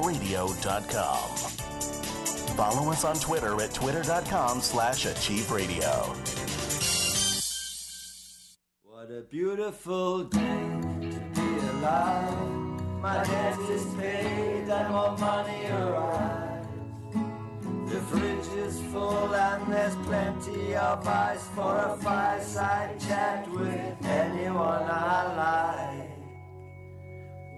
achieveradio.com. Follow us on Twitter at twitter.com/achieveradio. What a beautiful day to be alive. My debt is paid and more money arrives. The fridge is full and there's plenty of ice for a fireside chat with anyone I like.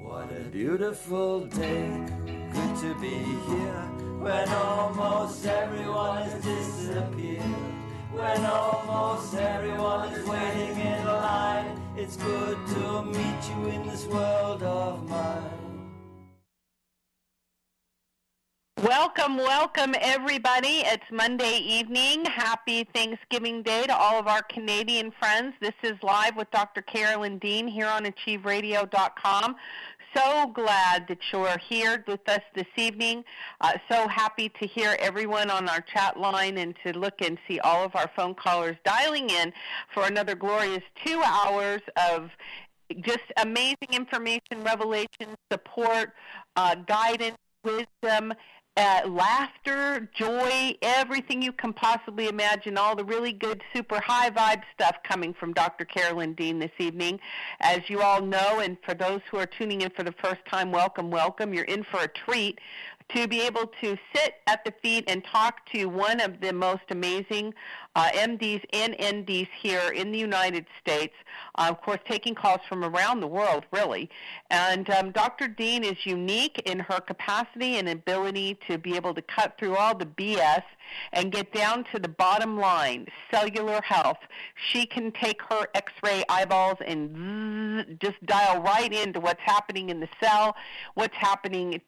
What a beautiful day, good to be here, when almost everyone has disappeared. When almost everyone is waiting in line, it's good to meet you in this world of mine. Welcome, everybody. It's Monday evening. Happy Thanksgiving Day to all of our Canadian friends. This is Live with Dr. Carolyn Dean here on achieveradio.com. So glad that you're here with us this evening. So happy to hear everyone on our chat line and to look and see all of our phone callers dialing in for another glorious 2 hours of just amazing information, revelation, support, guidance, wisdom, laughter, joy, everything you can possibly imagine, all the really good, super high vibe stuff coming from Dr. Carolyn Dean this evening. As you all know, and for those who are tuning in for the first time, welcome. You're in for a treat to be able to sit at the feet and talk to one of the most amazing MDs and NDs here in the United States, of course, taking calls from around the world, really. And Dr. Dean is unique in her capacity and ability to be able to cut through all the BS and get down to the bottom line, cellular health. She can take her X-ray eyeballs and just dial right into what's happening in the cell, what's happening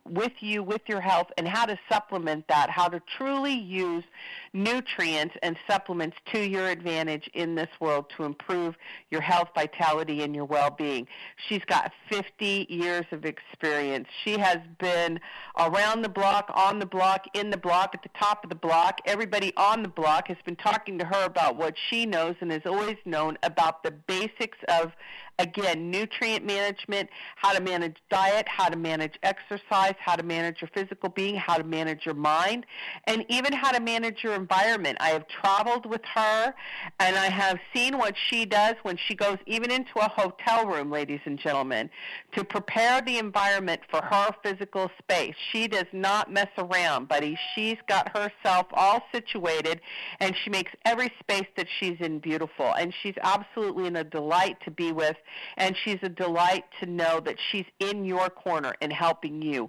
with you, with your health, and how to supplement that, how to truly use nutrients and supplements to your advantage in this world to improve your health, vitality, and your well-being. She's got 50 years of experience. She has been around the block, on the block, in the block, at the top of the block. Everybody on the block has been talking to her about what she knows and has always known about the basics of, again, nutrient management, how to manage diet, how to manage exercise, how to manage your physical being, how to manage your mind, and even how to manage your environment. I have traveled with her, and I have seen what she does when she goes even into a hotel room, ladies and gentlemen, to prepare the environment for her physical space. She does not mess around, buddy. She's got herself all situated, and she makes every space that she's in beautiful, and she's absolutely a delight to be with. And she's a delight to know that she's in your corner and helping you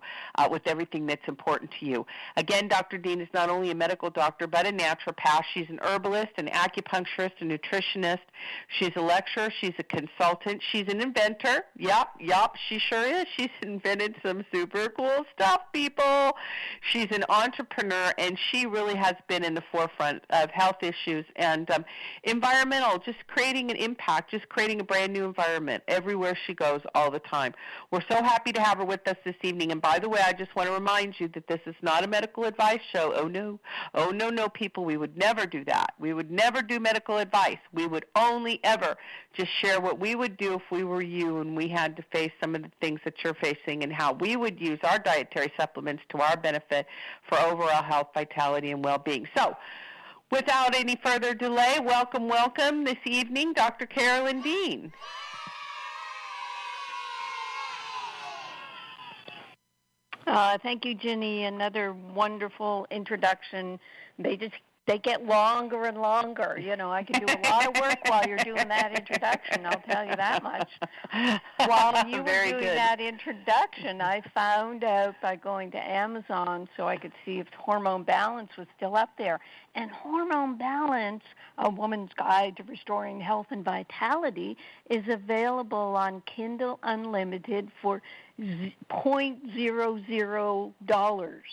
with everything that's important to you. Again, Dr. Dean is not only a medical doctor but a naturopath. She's an herbalist, an acupuncturist, a nutritionist. She's a lecturer. She's a consultant. She's an inventor. Yup, she sure is. She's invented some super cool stuff, people. She's an entrepreneur, and she really has been in the forefront of health issues and environmental, just creating an impact, just creating a brand new environment everywhere she goes all the time. We're so happy to have her with us this evening. And by the way, I just want to remind you that this is not a medical advice show. Oh, no, people. We would never do that. We would never do medical advice. We would only ever just share what we would do if we were you and we had to face some of the things that you're facing and how we would use our dietary supplements to our benefit for overall health, vitality, and well-being. So, without any further delay, welcome this evening, Dr. Carolyn Dean. Thank you, Ginny. Another wonderful introduction. They get longer and longer. You know, I can do a lot of work while you're doing that introduction, I'll tell you that much. While you were doing that introduction, I found out by going to Amazon so I could see if Hormone Balance was still up there. And Hormone Balance, A Woman's Guide to Restoring Health and Vitality, is available on Kindle Unlimited for $0.00.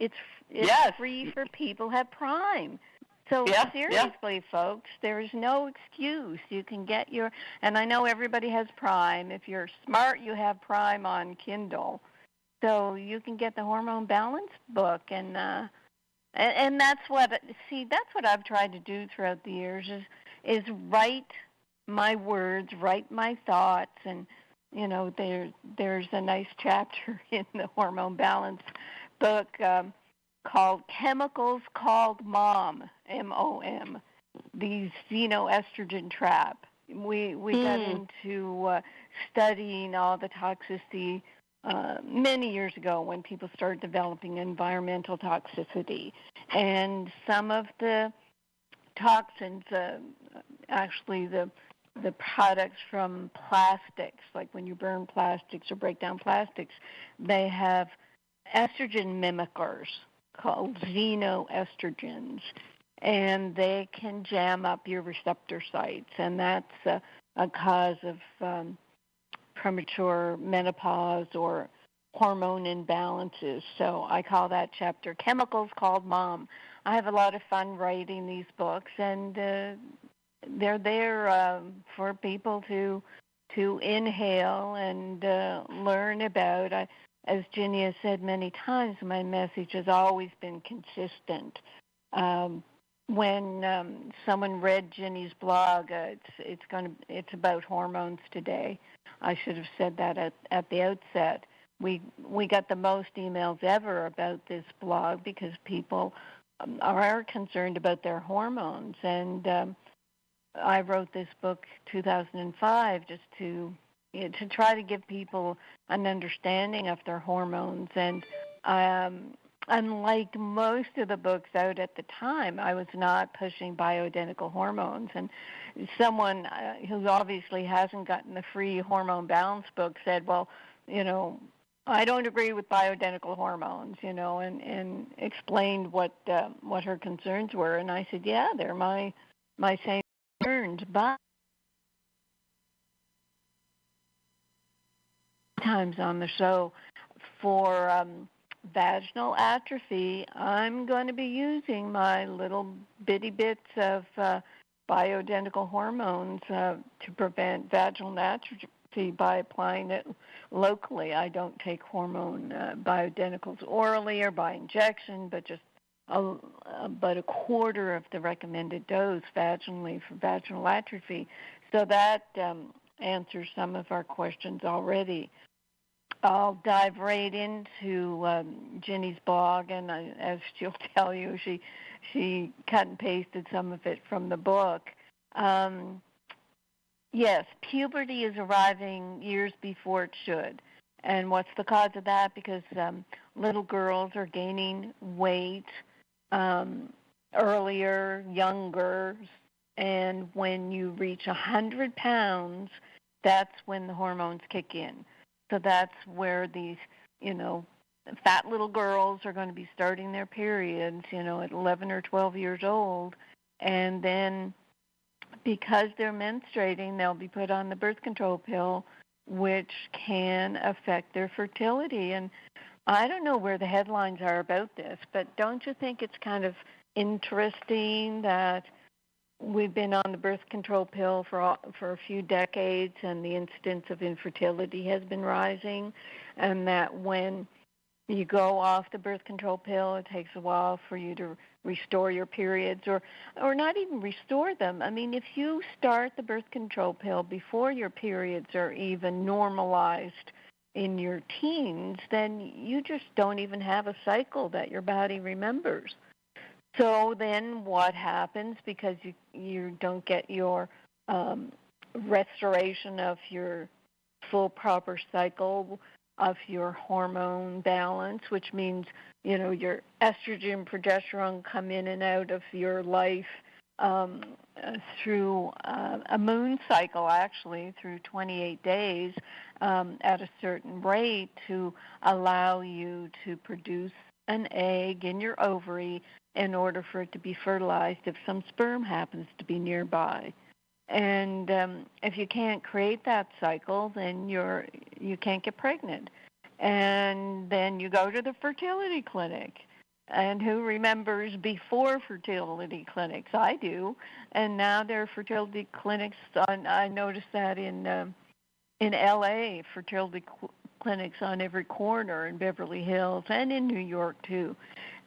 It's free for people who have Prime. So seriously, folks, there is no excuse. You can get and I know everybody has Prime. If you're smart, you have Prime on Kindle. So you can get the Hormone Balance book, and that's what I've tried to do throughout the years is write my words, write my thoughts, and there's a nice chapter in the Hormone Balance book called Chemicals Called Mom, MOM, the xenoestrogen trap. We got into studying all the toxicity many years ago when people started developing environmental toxicity. And some of the toxins, actually the products from plastics, like when you burn plastics or break down plastics, they have estrogen mimickers called xenoestrogens, and they can jam up your receptor sites, and that's a cause of premature menopause or hormone imbalances. So I call that chapter Chemicals Called Mom. I have a lot of fun writing these books, and they're there for people to inhale and learn about. As Ginny has said many times, my message has always been consistent. When someone read Ginny's blog, it's about hormones today. I should have said that at the outset. We got the most emails ever about this blog because people are concerned about their hormones, and I wrote this book 2005 just to try to give people an understanding of their hormones. And unlike most of the books out at the time, I was not pushing bioidentical hormones. And someone who obviously hasn't gotten the free Hormone Balance book said, well, I don't agree with bioidentical hormones, and explained what her concerns were. And I said, yeah, they're my same concerns, but times on the show for vaginal atrophy, I'm going to be using my little bitty bits of bioidentical hormones to prevent vaginal atrophy by applying it locally. I don't take hormone bioidenticals orally or by injection, but just about a quarter of the recommended dose vaginally for vaginal atrophy. So that answers some of our questions already. I'll dive right into Ginny's blog, and as she'll tell you, she cut and pasted some of it from the book. Yes, puberty is arriving years before it should. And what's the cause of that? Because little girls are gaining weight earlier, younger, and when you reach 100 pounds, that's when the hormones kick in. So that's where these, fat little girls are going to be starting their periods, at 11 or 12 years old. And then because they're menstruating, they'll be put on the birth control pill, which can affect their fertility. And I don't know where the headlines are about this, but don't you think it's kind of interesting that we've been on the birth control pill for a few decades, and the incidence of infertility has been rising, and that when you go off the birth control pill, it takes a while for you to restore your periods, or not even restore them. I mean, if you start the birth control pill before your periods are even normalized in your teens, then you just don't even have a cycle that your body remembers. So then what happens, because you don't get your restoration of your full proper cycle of your hormone balance, which means, your estrogen, progesterone come in and out of your life through a moon cycle, actually, through 28 days at a certain rate to allow you to produce an egg in your ovary in order for it to be fertilized if some sperm happens to be nearby. And if you can't create that cycle, then you can't get pregnant. And then you go to the fertility clinic. And who remembers before fertility clinics? I do. And now there are fertility clinics. I noticed that in L.A., fertility clinics on every corner in Beverly Hills and in New York, too.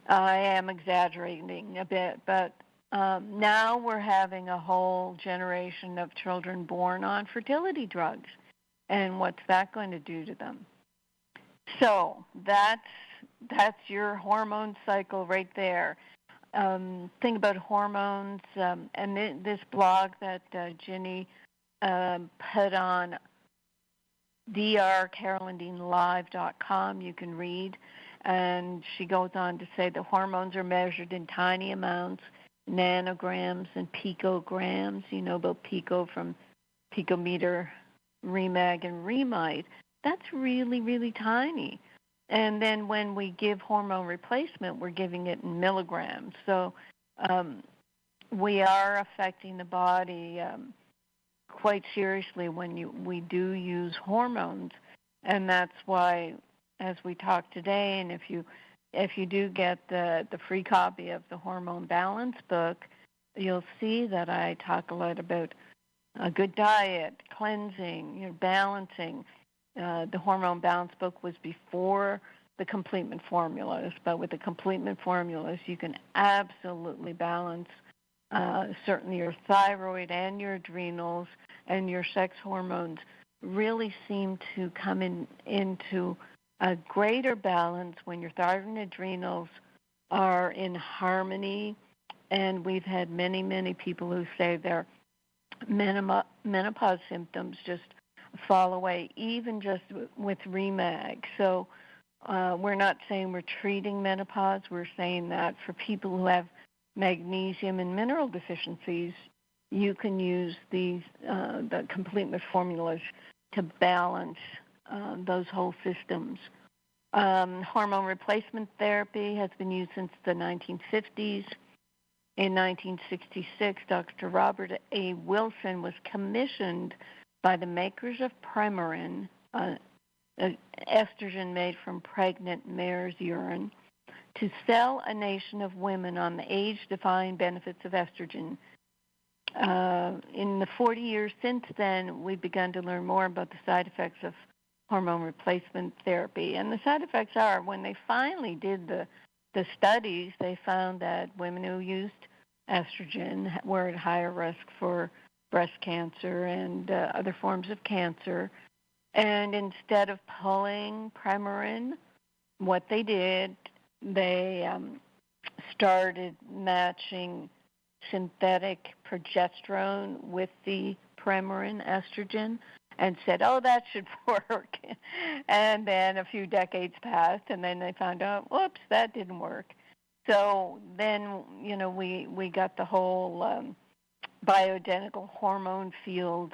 I am exaggerating a bit, but now we're having a whole generation of children born on fertility drugs. and what's that going to do to them? So that's your hormone cycle right there. Think about hormones, and this blog that Ginny put on drcarolyndeanlive.com you can read, and she goes on to say the hormones are measured in tiny amounts, nanograms and picograms. You know about pico from picometer, remag, and remite. That's really, really tiny. And then when we give hormone replacement, we're giving it in milligrams. So we are affecting the body quite seriously when we do use hormones. And that's why, as we talk today, and if you do get the free copy of the Hormone Balance book, you'll see that I talk a lot about a good diet, cleansing, balancing. The Hormone Balance book was before the complement formulas, but with the complement formulas, you can absolutely balance certainly your thyroid and your adrenals, and your sex hormones really seem to come into a greater balance when your thyroid and adrenals are in harmony. And we've had many, many people who say their menopause symptoms just fall away, even just with remag. So we're not saying we're treating menopause. We're saying that for people who have magnesium and mineral deficiencies, you can use the complement formulas to balance those whole systems. Hormone replacement therapy has been used since the 1950s. In 1966, Dr. Robert A. Wilson was commissioned by the makers of Premarin, estrogen made from pregnant mare's urine, to sell a nation of women on the age-defying benefits of estrogen. In the 40 years since then, we've begun to learn more about the side effects of hormone replacement therapy. And the side effects are, when they finally did the studies, they found that women who used estrogen were at higher risk for breast cancer and other forms of cancer. And instead of pulling Premarin, what they did, they started matching synthetic progesterone with the Premarin estrogen and said, oh, that should work. And then a few decades passed, and then they found out, whoops, that didn't work. So then, we got the whole bioidentical hormone field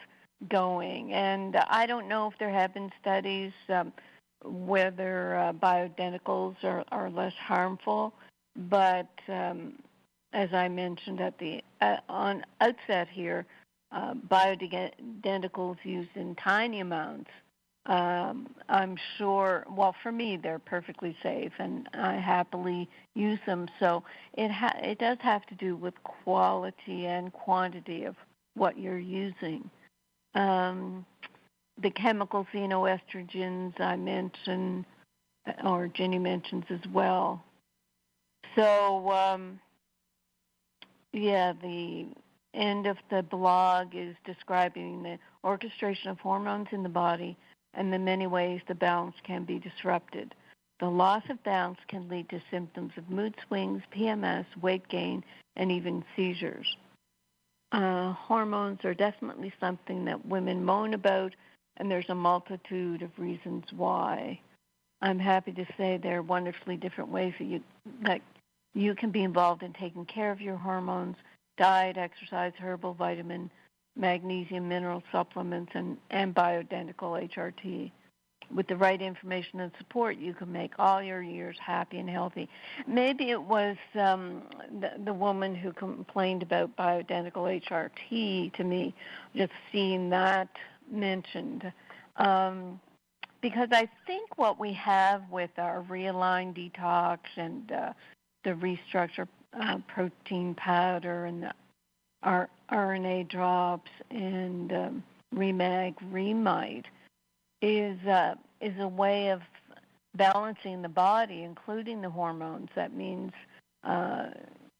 going. And I don't know if there have been studies whether bioidenticals are less harmful, but as I mentioned at the on outset here, bioidenticals used in tiny amounts, I'm sure, well, for me, they're perfectly safe, and I happily use them. So it does have to do with quality and quantity of what you're using. The chemical xenoestrogens I mentioned, or Ginny mentions as well. So, the end of the blog is describing the orchestration of hormones in the body and the many ways the balance can be disrupted. The loss of balance can lead to symptoms of mood swings, PMS, weight gain, and even seizures. Hormones are definitely something that women moan about, and there's a multitude of reasons why. I'm happy to say there are wonderfully different ways that you can be involved in taking care of your hormones: diet, exercise, herbal, vitamin, magnesium, mineral supplements, and bioidentical HRT. With the right information and support, you can make all your years happy and healthy. Maybe it was the woman who complained about bioidentical HRT to me, just seeing that mentioned. Because I think what we have with our Realign Detox and the Restructure protein powder and our RNA drops and Remag, Remite is a way of balancing the body, including the hormones. That means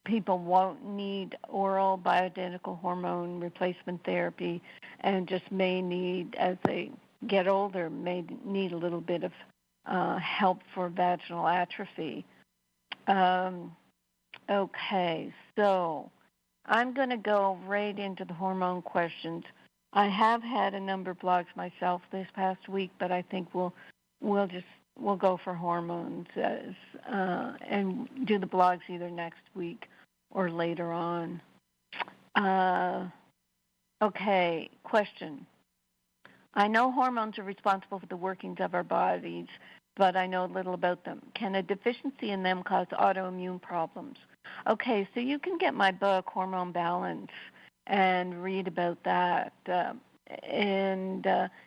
people won't need oral bioidentical hormone replacement therapy and just may need, as they get older may need a little bit of help for vaginal atrophy. Okay, so I'm going to go right into the hormone questions. I have had a number of blogs myself this past week, but I think we'll go for hormones and do the blogs either next week or later on. Okay, question. I know hormones are responsible for the workings of our bodies, but I know little about them. Can a deficiency in them cause autoimmune problems? Okay, so you can get my book, Hormone Balance, and read about that. And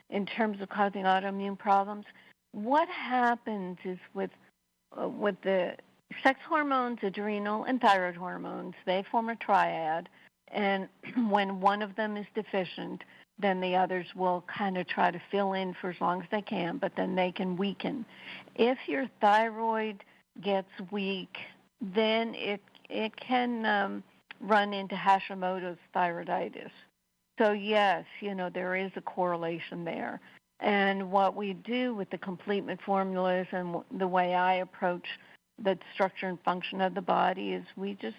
in terms of causing autoimmune problems, what happens is with the sex hormones, adrenal, and thyroid hormones, they form a triad, and when one of them is deficient, then the others will kind of try to fill in for as long as they can, but then they can weaken. If your thyroid gets weak, then it can run into Hashimoto's thyroiditis. So yes, there is a correlation there. And what we do with the complement formulas and the way I approach the structure and function of the body is we just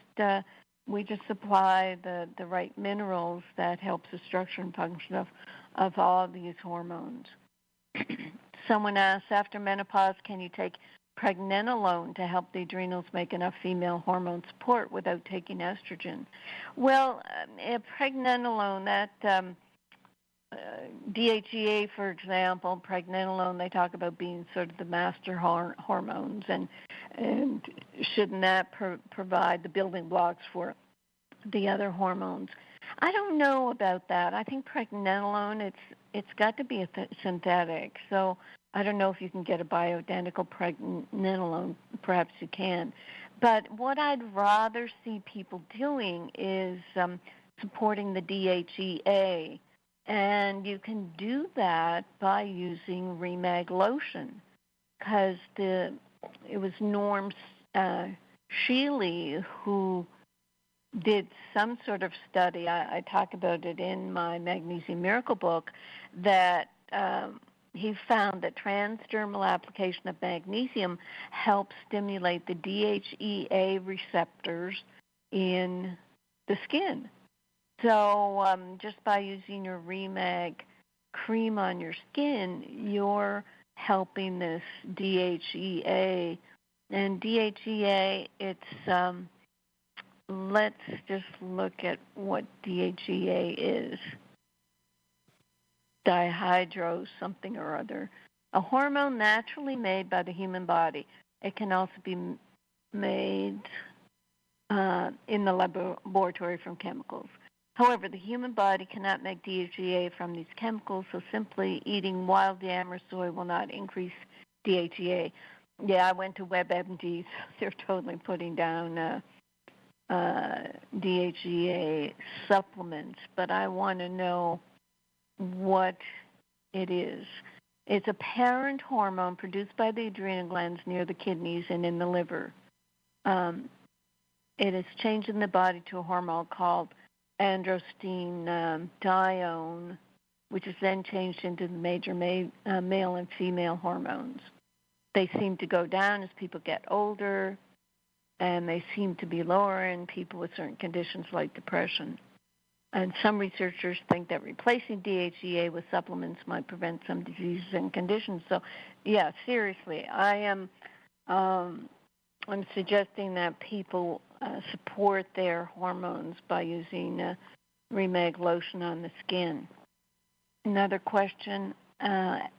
supply the right minerals that helps the structure and function of all of these hormones. Someone asks, after menopause, can you take pregnenolone to help the adrenals make enough female hormone support without taking estrogen? Well, pregnenolone, that DHEA, for example, pregnenolone, they talk about being sort of the master hormones, and shouldn't that provide the building blocks for the other hormones? I don't know about that. I think pregnenolone, it's got to be a synthetic, so I don't know if you can get a bioidentical pregnenolone. Perhaps you can. But what I'd rather see people doing is supporting the DHEA. And you can do that by using Remag lotion, because it was Norm Shealy who did some sort of study. I talk about it in my Magnesium Miracle book, that he found that transdermal application of magnesium helps stimulate the DHEA receptors in the skin. So just by using your Remag cream on your skin, you're helping this DHEA. And DHEA, it's, let's just look at what DHEA is. Dihydro something or other. A hormone naturally made by the human body. It can also be made in the laboratory from chemicals. However, the human body cannot make DHEA from these chemicals, so simply eating wild yam or soy will not increase DHEA. Yeah, I went to WebMD, so they're totally putting down DHEA supplements, but I want to know what it is. It's a parent hormone produced by the adrenal glands near the kidneys and in the liver. It is changed in the body to a hormone called androstenedione, which is then changed into the major male and female hormones. They seem to go down as people get older, and they seem to be lower in people with certain conditions like depression. And some researchers think that replacing DHEA with supplements might prevent some diseases and conditions. So, yeah, seriously, I'm suggesting that people support their hormones by using Remag lotion on the skin. Another question. At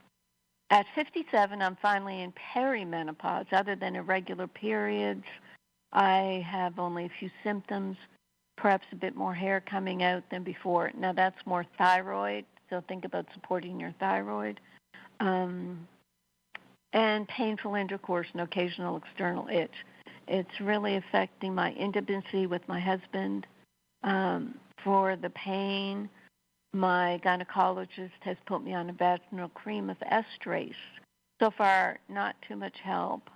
57, I'm finally in perimenopause. Other than irregular periods, I have only a few symptoms, perhaps a bit more hair coming out than before. Now, that's more thyroid, so think about supporting your thyroid. And painful intercourse and occasional external itch. It's really affecting my intimacy with my husband. For the pain, my gynecologist has put me on a vaginal cream of estrase. So far, not too much help.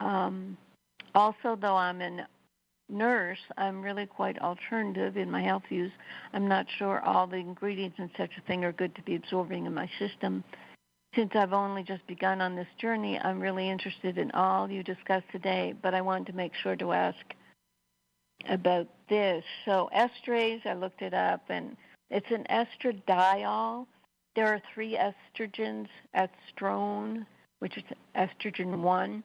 Also, though I'm in nurse, I'm really quite alternative in my health views. I'm not sure all the ingredients in such a thing are good to be absorbing in my system. Since I've only just begun on this journey, I'm really interested in all you discussed today, but I wanted to make sure to ask about this. So esterase, I looked it up, and it's an estradiol. There are 3 estrogens: estrone, which is estrogen 1,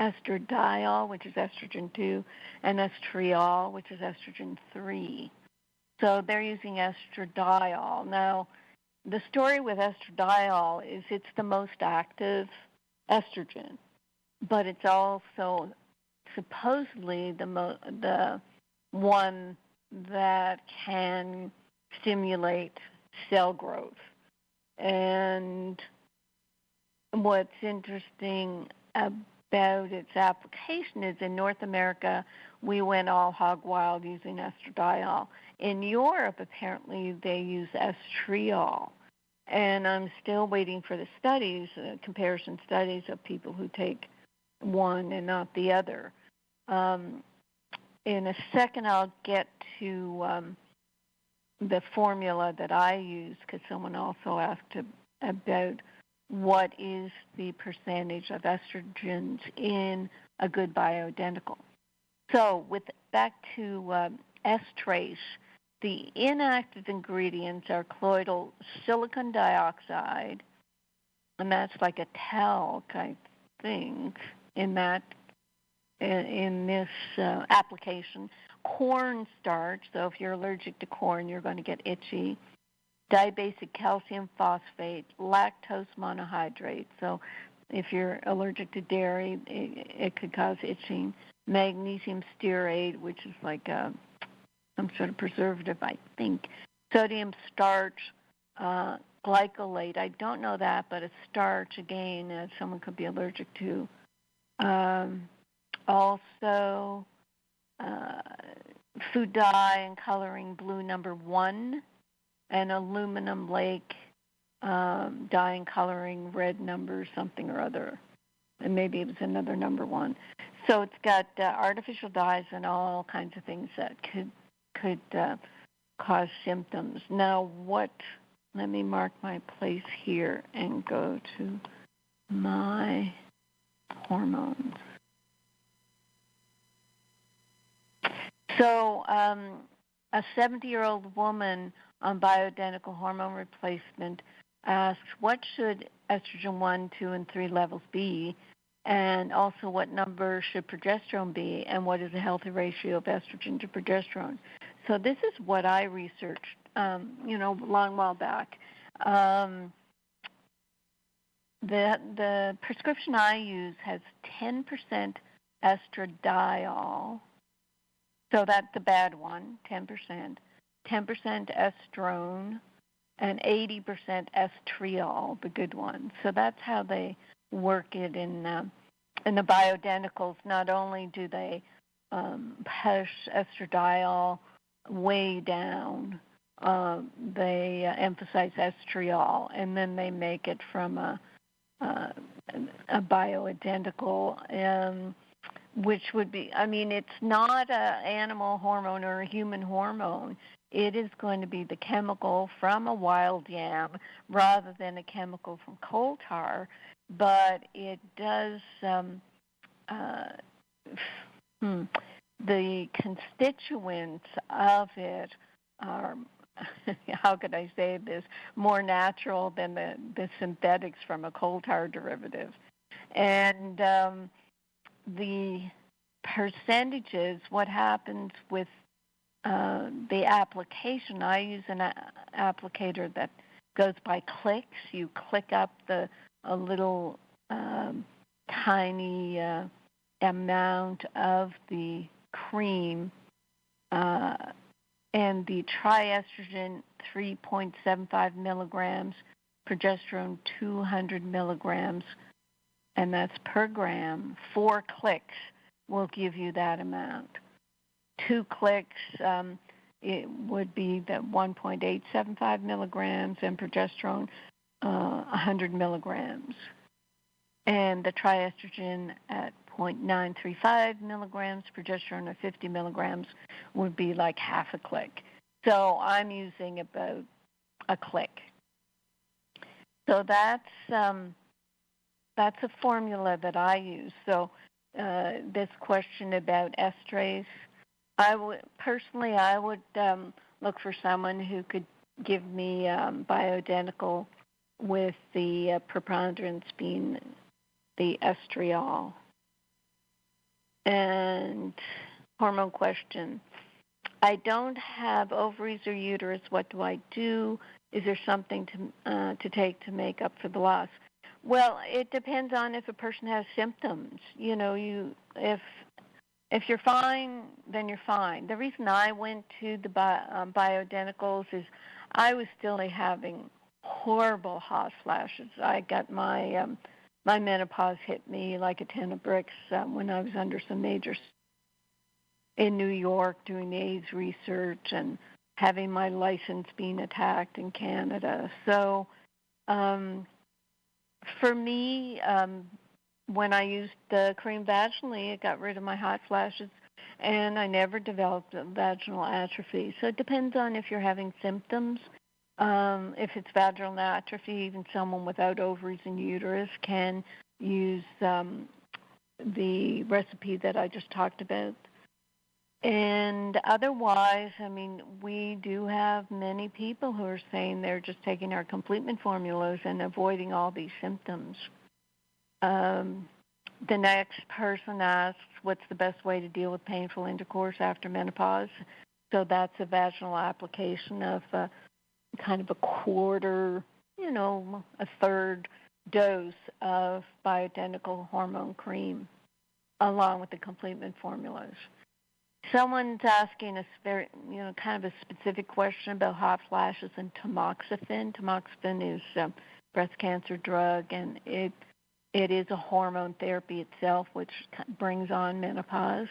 estradiol, which is estrogen 2, and estriol, which is estrogen 3. So they're using estradiol. Now, the story with estradiol is it's the most active estrogen, but it's also supposedly the one that can stimulate cell growth. And what's interesting about its application is in North America, we went all hog wild using estradiol. In Europe, apparently, they use estriol. And I'm still waiting for the studies, comparison studies of people who take one and not the other. In a second, I'll get to the formula that I use, because someone also asked about what is the percentage of estrogens in a good bioidentical. So back to estrase, the inactive ingredients are colloidal silicon dioxide, and that's like a talc, I think, in this application. Cornstarch, so if you're allergic to corn, you're going to get itchy. Dibasic calcium phosphate, lactose monohydrate, so if you're allergic to dairy, it could cause itching. Magnesium stearate, which is like some sort of preservative, I think. Sodium starch, glycolate, I don't know that, but a starch, again, someone could be allergic to. Also, food dye and coloring blue number 1, and aluminum lake dye and coloring red number something or other, and maybe it was another number 1. So it's got artificial dyes and all kinds of things that could cause symptoms. Now, let me mark my place here and go to my hormones. So a 70-year-old woman on bioidentical hormone replacement asks, what should estrogen 1, 2, and 3 levels be? And also, what number should progesterone be? And what is a healthy ratio of estrogen to progesterone? So this is what I researched, a long while back. The prescription I use has 10% estradiol. So that's the bad one, 10%. 10% estrone, and 80% estriol, the good one. So that's how they work it in the bioidenticals. Not only do they push estradiol way down, they emphasize estriol, and then they make it from a bioidentical, which would be, it's not an animal hormone or a human hormone. It is going to be the chemical from a wild yam rather than a chemical from coal tar, but it does, the constituents of it are, how could I say this, more natural than the synthetics from a coal tar derivative. And the percentages, what happens with the application, I use an applicator that goes by clicks. You click up a little tiny amount of the cream, and the triestrogen 3.75 milligrams, progesterone 200 milligrams, and that's per gram. 4 clicks will give you that amount. 2 clicks, it would be the 1.875 milligrams, and progesterone 100 milligrams. And the triestrogen at 0.935 milligrams, progesterone of 50 milligrams would be like half a click. So I'm using about a click. So that's a formula that I use. So this question about estrase, I would look for someone who could give me bioidentical with the preponderance being the estriol. And hormone question. I don't have ovaries or uterus. What do I do? Is there something to take to make up for the loss? Well, it depends on if a person has symptoms. You know, if you're fine, then you're fine. The reason I went to the bioidenticals is I was still having horrible hot flashes. I got my menopause hit me like a ton of bricks when I was under some major in New York doing the AIDS research and having my license being attacked in Canada. So for me, when I used the cream vaginally, it got rid of my hot flashes, and I never developed vaginal atrophy. So it depends on if you're having symptoms. If it's vaginal atrophy, even someone without ovaries and uterus can use the recipe that I just talked about. And otherwise, I mean, we do have many people who are saying they're just taking our complement formulas and avoiding all these symptoms. The next person asks, what's the best way to deal with painful intercourse after menopause? So that's a vaginal application of kind of a quarter, a third dose of bioidentical hormone cream along with the complement formulas. Someone's asking a very, kind of a specific question about hot flashes and tamoxifen. Tamoxifen is a breast cancer drug, and it is a hormone therapy itself, which brings on menopause.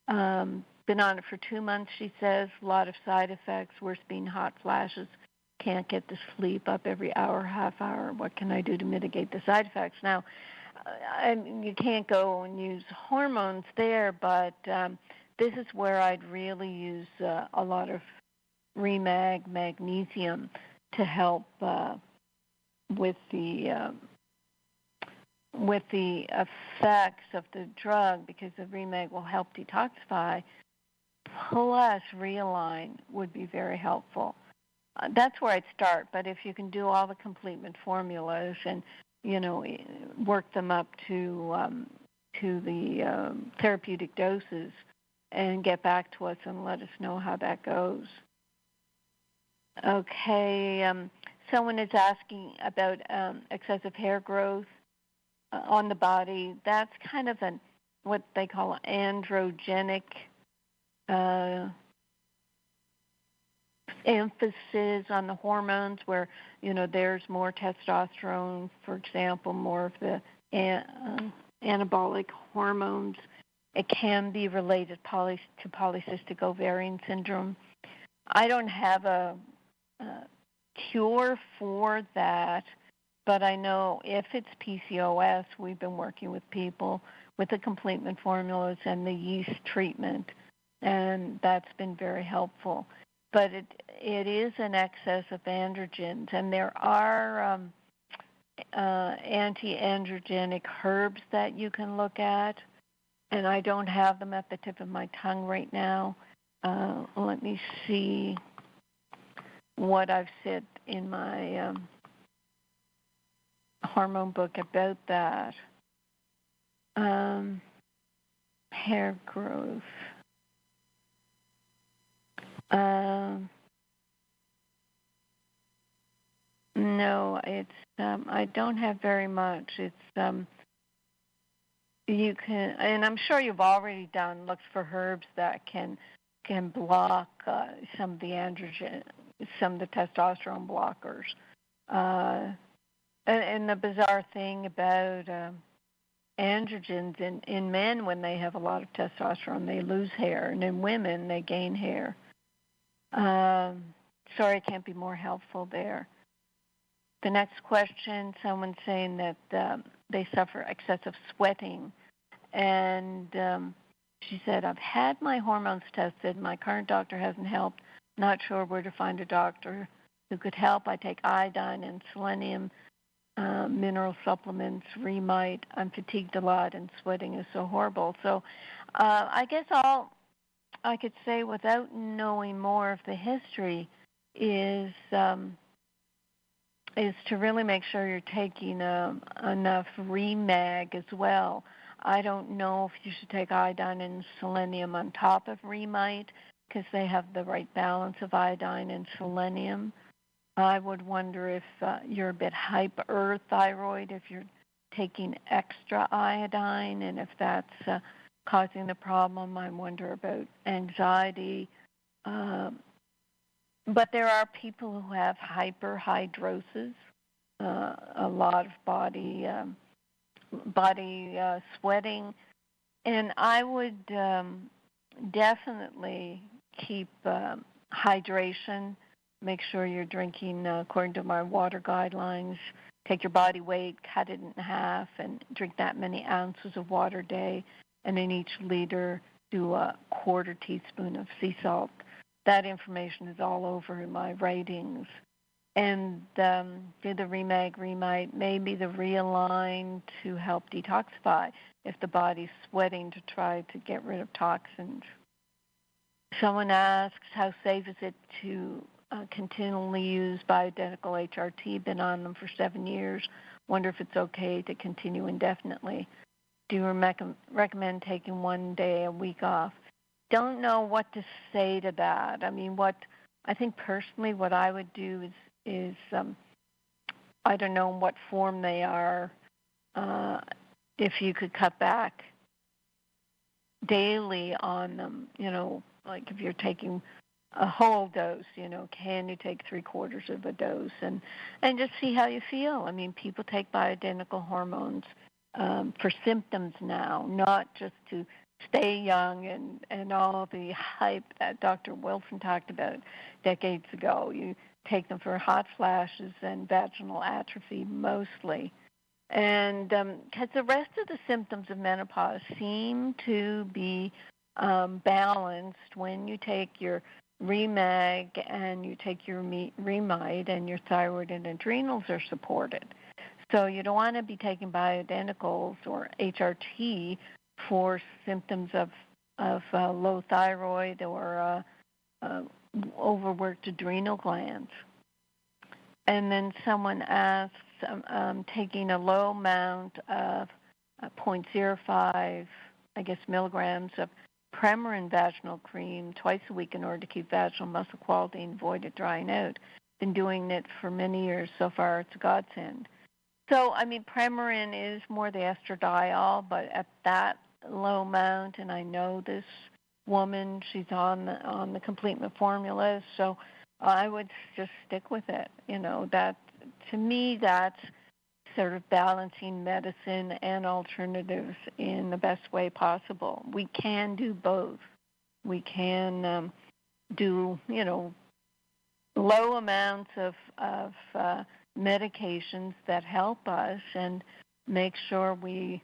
Been on it for 2 months, she says. A lot of side effects, worse being hot flashes. Can't get to sleep, up every hour, half hour. What can I do to mitigate the side effects? Now, you can't go and use hormones there, but this is where I'd really use a lot of magnesium to help with the effects of the drug, because the remag will help detoxify. Plus, Realign would be very helpful. That's where I'd start. But if you can do all the complement formulas and work them up to the therapeutic doses, and get back to us and let us know how that goes. Okay, someone is asking about excessive hair growth on the body. That's kind of what they call androgenic emphasis on the hormones, where there's more testosterone, for example, more of the anabolic hormones. It can be related to polycystic ovarian syndrome. I don't have a cure for that, but I know if it's PCOS, we've been working with people with the complement formulas and the yeast treatment, and that's been very helpful. But it is an excess of androgens, and there are anti-androgenic herbs that you can look at. And I don't have them at the tip of my tongue right now. Let me see what I've said in my hormone book about that. Hair growth. No, it's I don't have very much. It's you can, and I'm sure you've already looked for herbs that can block some of the androgen, some of the testosterone blockers. And the bizarre thing about androgens in men, when they have a lot of testosterone, they lose hair, and in women, they gain hair. Sorry, I can't be more helpful there. The next question, someone's saying that they suffer excessive sweating, And she said, I've had my hormones tested. My current doctor hasn't helped. Not sure where to find a doctor who could help. I take iodine and selenium, mineral supplements, Remite. I'm fatigued a lot, and sweating is so horrible. So I guess all I could say without knowing more of the history is to really make sure you're taking enough Remag as well. I don't know if you should take iodine and selenium on top of Remite because they have the right balance of iodine and selenium. I would wonder if you're a bit hyperthyroid, if you're taking extra iodine, and if that's causing the problem. I wonder about anxiety. But there are people who have hyperhidrosis, a lot of body sweating, and I would definitely keep hydration. Make sure you're drinking according to my water guidelines. Take your body weight, cut it in half, and drink that many ounces of water a day. And in each liter, do a quarter teaspoon of sea salt. That information is all over in my writings. And do the Remag, Remite, maybe the Realign to help detoxify if the body's sweating to try to get rid of toxins. Someone asks, how safe is it to continually use bioidentical HRT? Been on them for 7 years. Wonder if it's okay to continue indefinitely. Do you recommend taking 1 day a week off? Don't know what to say to that. I mean, I think personally what I would do is I don't know in what form they are, if you could cut back daily on them, like if you're taking a whole dose, can you take 3/4 of a dose and just see how you feel? I mean, people take bioidentical hormones for symptoms now, not just to stay young and all the hype that Dr. Wilson talked about decades ago. You take them for hot flashes and vaginal atrophy mostly. And because the rest of the symptoms of menopause seem to be balanced when you take your Remag and you take your Remite and your thyroid and adrenals are supported. So you don't want to be taking bioidenticals or HRT for symptoms of low thyroid or overworked adrenal glands. And then someone asks, taking a low amount of 0.05, milligrams of Premarin vaginal cream twice a week in order to keep vaginal muscle quality and avoid it drying out. Been doing it for many years. So far, it's a godsend. So, Premarin is more the estradiol, but at that low amount, and I know this woman, she's on the complete formula, so I would just stick with it. That, to me, that's sort of balancing medicine and alternatives in the best way possible. We can do both. We can do, low amounts of medications that help us and make sure we,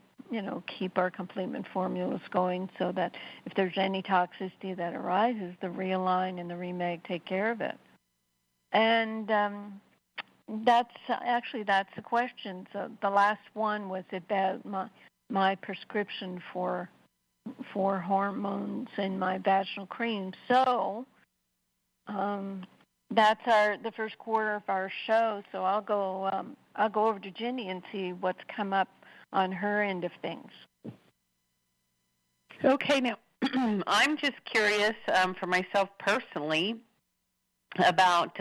keep our complete formulas going so that if there's any toxicity that arises, the Realign and the Remag take care of it. And that's the question. So the last one was about my prescription for hormones and my vaginal cream. So that's the first quarter of our show. So I'll go over to Ginny and see what's come up on her end of things. Okay, now I'm just curious for myself personally about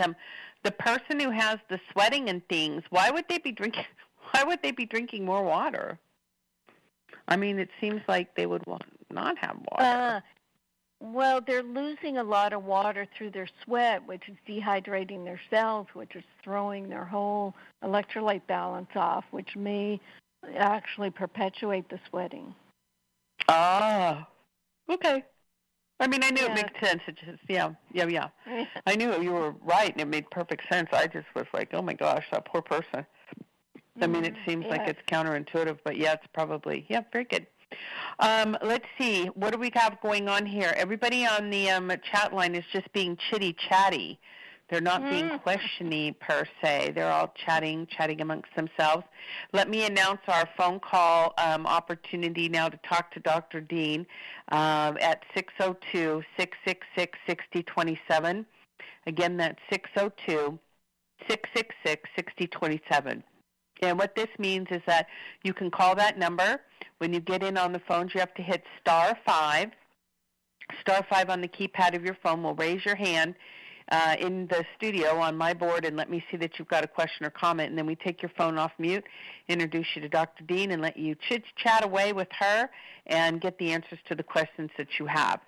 the person who has the sweating and things. Why would they be drinking more water? I mean, it seems like they would not have water. Well, they're losing a lot of water through their sweat, which is dehydrating their cells, which is throwing their whole electrolyte balance off, which may actually perpetuate the sweating. Ah, okay. I mean, I knew it makes sense. It just, yeah. I knew you were right, and it made perfect sense. I just was like, oh, my gosh, that poor person. I mean, it seems like it's counterintuitive, but, yeah, it's probably, very good. Let's see. What do we have going on here? Everybody on the chat line is just being chitty-chatty. They're not being questiony per se. They're all chatting amongst themselves. Let me announce our phone call opportunity now to talk to Dr. Dean at 602-666-6027. Again, that's 602-666-6027. And what this means is that you can call that number. When you get in on the phones, you have to hit *5. *5 on the keypad of your phone will raise your hand in the studio on my board and let me see that you've got a question or comment, and then we take your phone off mute, introduce you to Dr. Dean, and let you chit-chat away with her and get the answers to the questions that you have.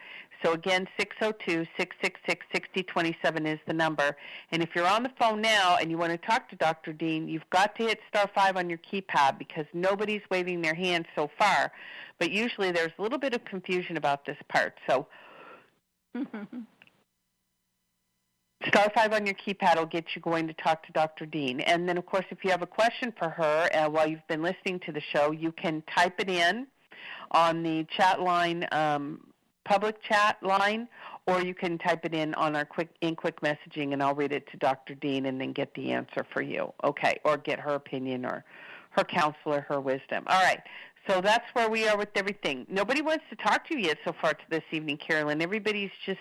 So again, 602-666-6027 is the number. And if you're on the phone now and you want to talk to Dr. Dean, you've got to hit *5 on your keypad because nobody's waving their hand so far. But usually there's a little bit of confusion about this part. So *5 on your keypad will get you going to talk to Dr. Dean. And then, of course, if you have a question for her while you've been listening to the show, you can type it in on the chat line, public chat line, or you can type it in on our quick messaging, and I'll read it to Dr. Dean and then get the answer for you. Okay, or get her opinion or her counsel or her wisdom. All right, so that's where we are with everything. Nobody wants to talk to you yet so far this evening, Carolyn. Everybody's just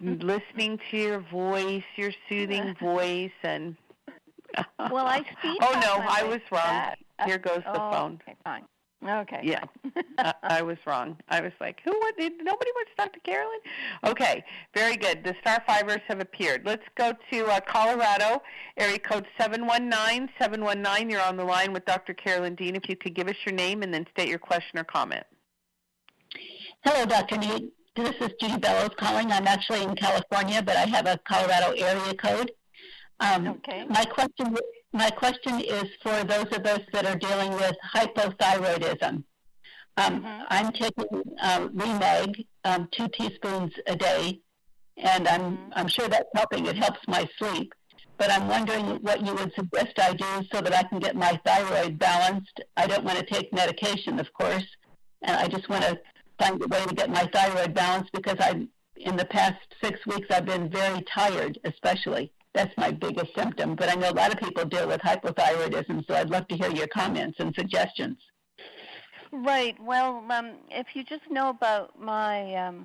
listening to your voice, your soothing voice, and well, I speak. Oh no, I was wrong. Here goes the phone. Okay, fine. Okay. Yeah, I was wrong. I was like, nobody wants to talk to Carolyn? Okay, very good. The *5ers have appeared. Let's go to Colorado, area code 719. 719, you're on the line with Dr. Carolyn Dean. If you could give us your name and then state your question or comment. Hello, Dr. Dean. This is Judy Bellows calling. I'm actually in California, but I have a Colorado area code. Okay. My question is for those of us that are dealing with hypothyroidism. I'm taking Remag, 2 teaspoons a day, and I'm sure that's helping. It helps my sleep. But I'm wondering what you would suggest I do so that I can get my thyroid balanced. I don't want to take medication, of course, and I just want to find a way to get my thyroid balanced because in the past 6 weeks I've been very tired, especially. That's my biggest symptom. But I know a lot of people deal with hypothyroidism, so I'd love to hear your comments and suggestions. Right. Well, if you just know about my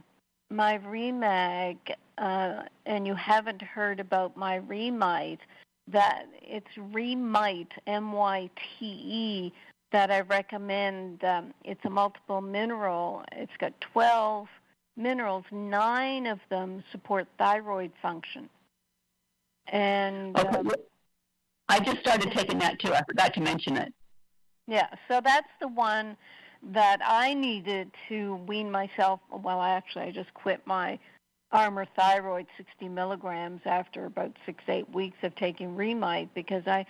my Remag, and you haven't heard about my Remite, that it's Remite, M-Y-T-E, that I recommend. It's a multiple mineral. It's got 12 minerals. 9 of them support thyroid function. And I just started taking that too. I forgot to mention it. Yeah, so that's the one that I needed to wean myself. Well, I just quit my Armour Thyroid 60 milligrams after about 6-8 weeks of taking Remite because I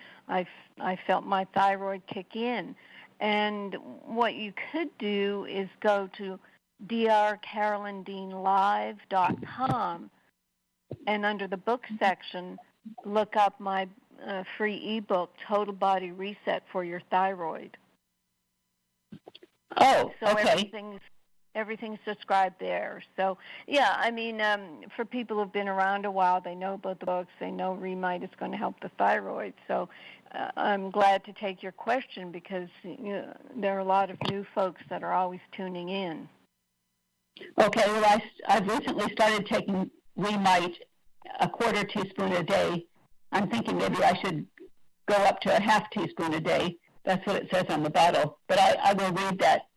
felt my thyroid kick in. And what you could do is go to drcarolyndeanlive.com and under the book section, look up my free ebook, Total Body Reset for Your Thyroid. Oh, so okay. Everything's described there. So, yeah, I mean, for people who've been around a while, they know about the books. They know Remite is going to help the thyroid. So I'm glad to take your question because there are a lot of new folks that are always tuning in. Okay, well, I've recently started taking Remite a 1/4 teaspoon a day. I'm thinking maybe I should go up to a 1/2 teaspoon a day. That's what it says on the bottle. But I will read that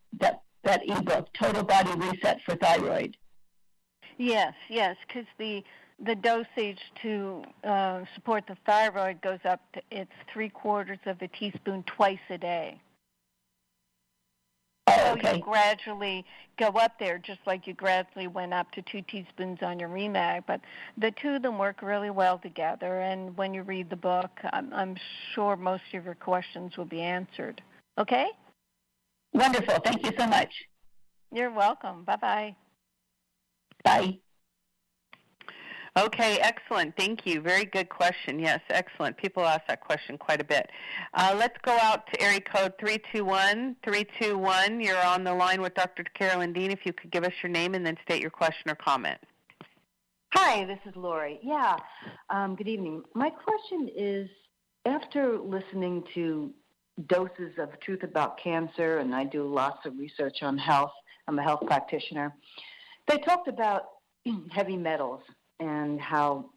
ebook, Total Body Reset for Thyroid. Yes, because the dosage to support the thyroid goes up to it's 3/4 teaspoon twice a day. Oh, okay. So you gradually go up there, just like you gradually went up to 2 teaspoons on your Remag. But the two of them work really well together. And when you read the book, I'm sure most of your questions will be answered. Okay? Wonderful. Thank you so much. You're welcome. Bye-bye. Bye. Okay, excellent. Thank you. Very good question. Yes, excellent. People ask that question quite a bit. Let's go out to area code 321. 321, you're on the line with Dr. Carolyn Dean. If you could give us your name and then state your question or comment. Hi, this is Lori. Yeah, good evening. My question is, after listening to doses of truth about cancer, and I do lots of research on health, I'm a health practitioner, they talked about heavy metals and how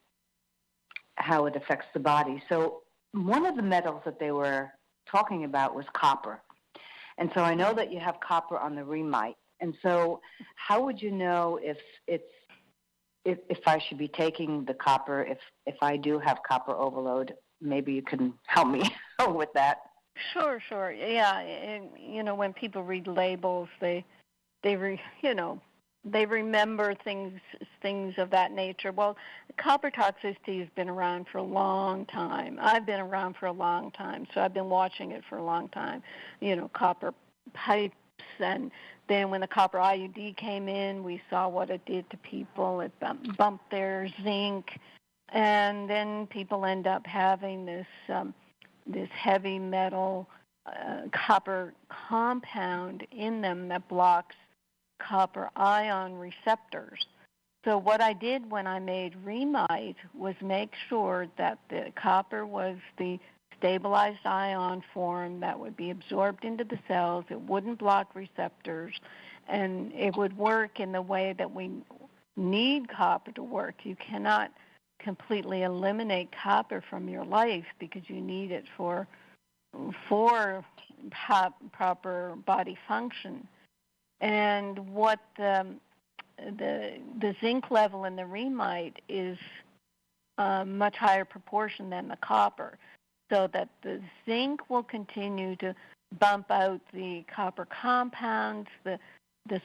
it affects the body. So one of the metals that they were talking about was copper. And so I know that you have copper on the remite. And so how would you know if I should be taking the copper, if I do have copper overload? Maybe you can help me with that. Sure. Yeah, and, when people read labels, they remember things of that nature. Well, copper toxicity has been around for a long time. I've been around for a long time, so I've been watching it for a long time. Copper pipes, and then when the copper IUD came in, we saw what it did to people. It bumped their zinc, and then people end up having this heavy metal copper compound in them that blocks copper ion receptors. So what I did when I made Remite was make sure that the copper was the stabilized ion form that would be absorbed into the cells. It wouldn't block receptors, and it would work in the way that we need copper to work. You cannot completely eliminate copper from your life because you need it for proper body function. And what the zinc level in the Remite is a much higher proportion than the copper, so that the zinc will continue to bump out the copper compounds. The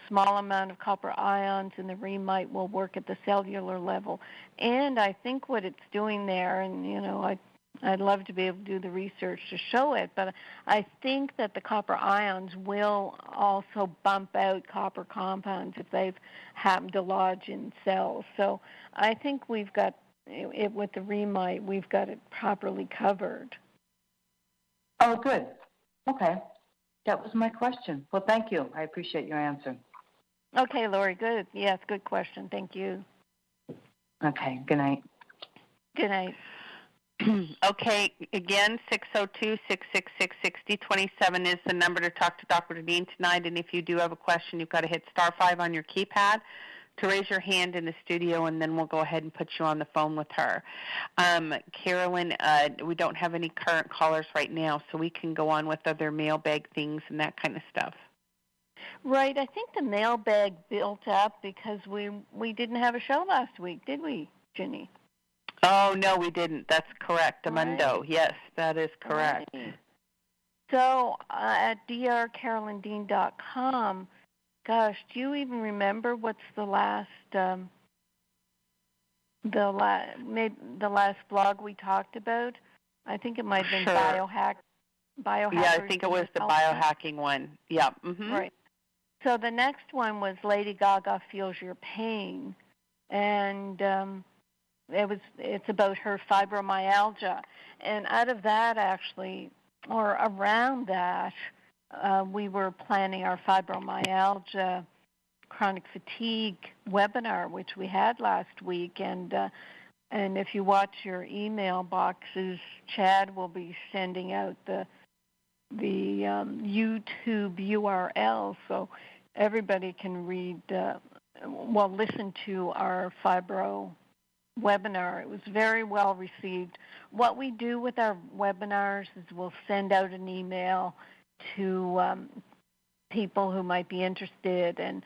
small amount of copper ions in the Remite will work at the cellular level. And I think what it's doing there, and I'd love to be able to do the research to show it, but I think that the copper ions will also bump out copper compounds if they've happened to lodge in cells. So I think we've got it with the Remite, we've got it properly covered. Oh, good. Okay. That was my question. Well, thank you. I appreciate your answer. Okay, Lori, good. Yes, good question. Thank you. Okay, good night. Good night. Okay, again, 602-666-6027 is the number to talk to Dr. Dean tonight, and if you do have a question, you've got to hit star 5 on your keypad to raise your hand in the studio, and then we'll go ahead and put you on the phone with her. Carolyn, we don't have any current callers right now, so we can go on with other mailbag things and that kind of stuff. Right. I think the mailbag built up because we didn't have a show last week, did we, Ginny? Oh, no, we didn't. That's correct, Amundo. Right. Yes, that is correct. Right. So at drcarolyndean.com, gosh, do you even remember what's the last blog we talked about? I think it might have been biohackers. Yeah, I think it was the biohacking one. Yeah. Mm-hmm. Right. So the next one was Lady Gaga Feels Your Pain, and it's about her fibromyalgia. And out of that, actually, or around that, we were planning our fibromyalgia chronic fatigue webinar, which we had last week. And if you watch your email boxes, Chad will be sending out the YouTube URL so everybody can listen to our fibro webinar. It was very well received. What we do with our webinars is we'll send out an email to people who might be interested, and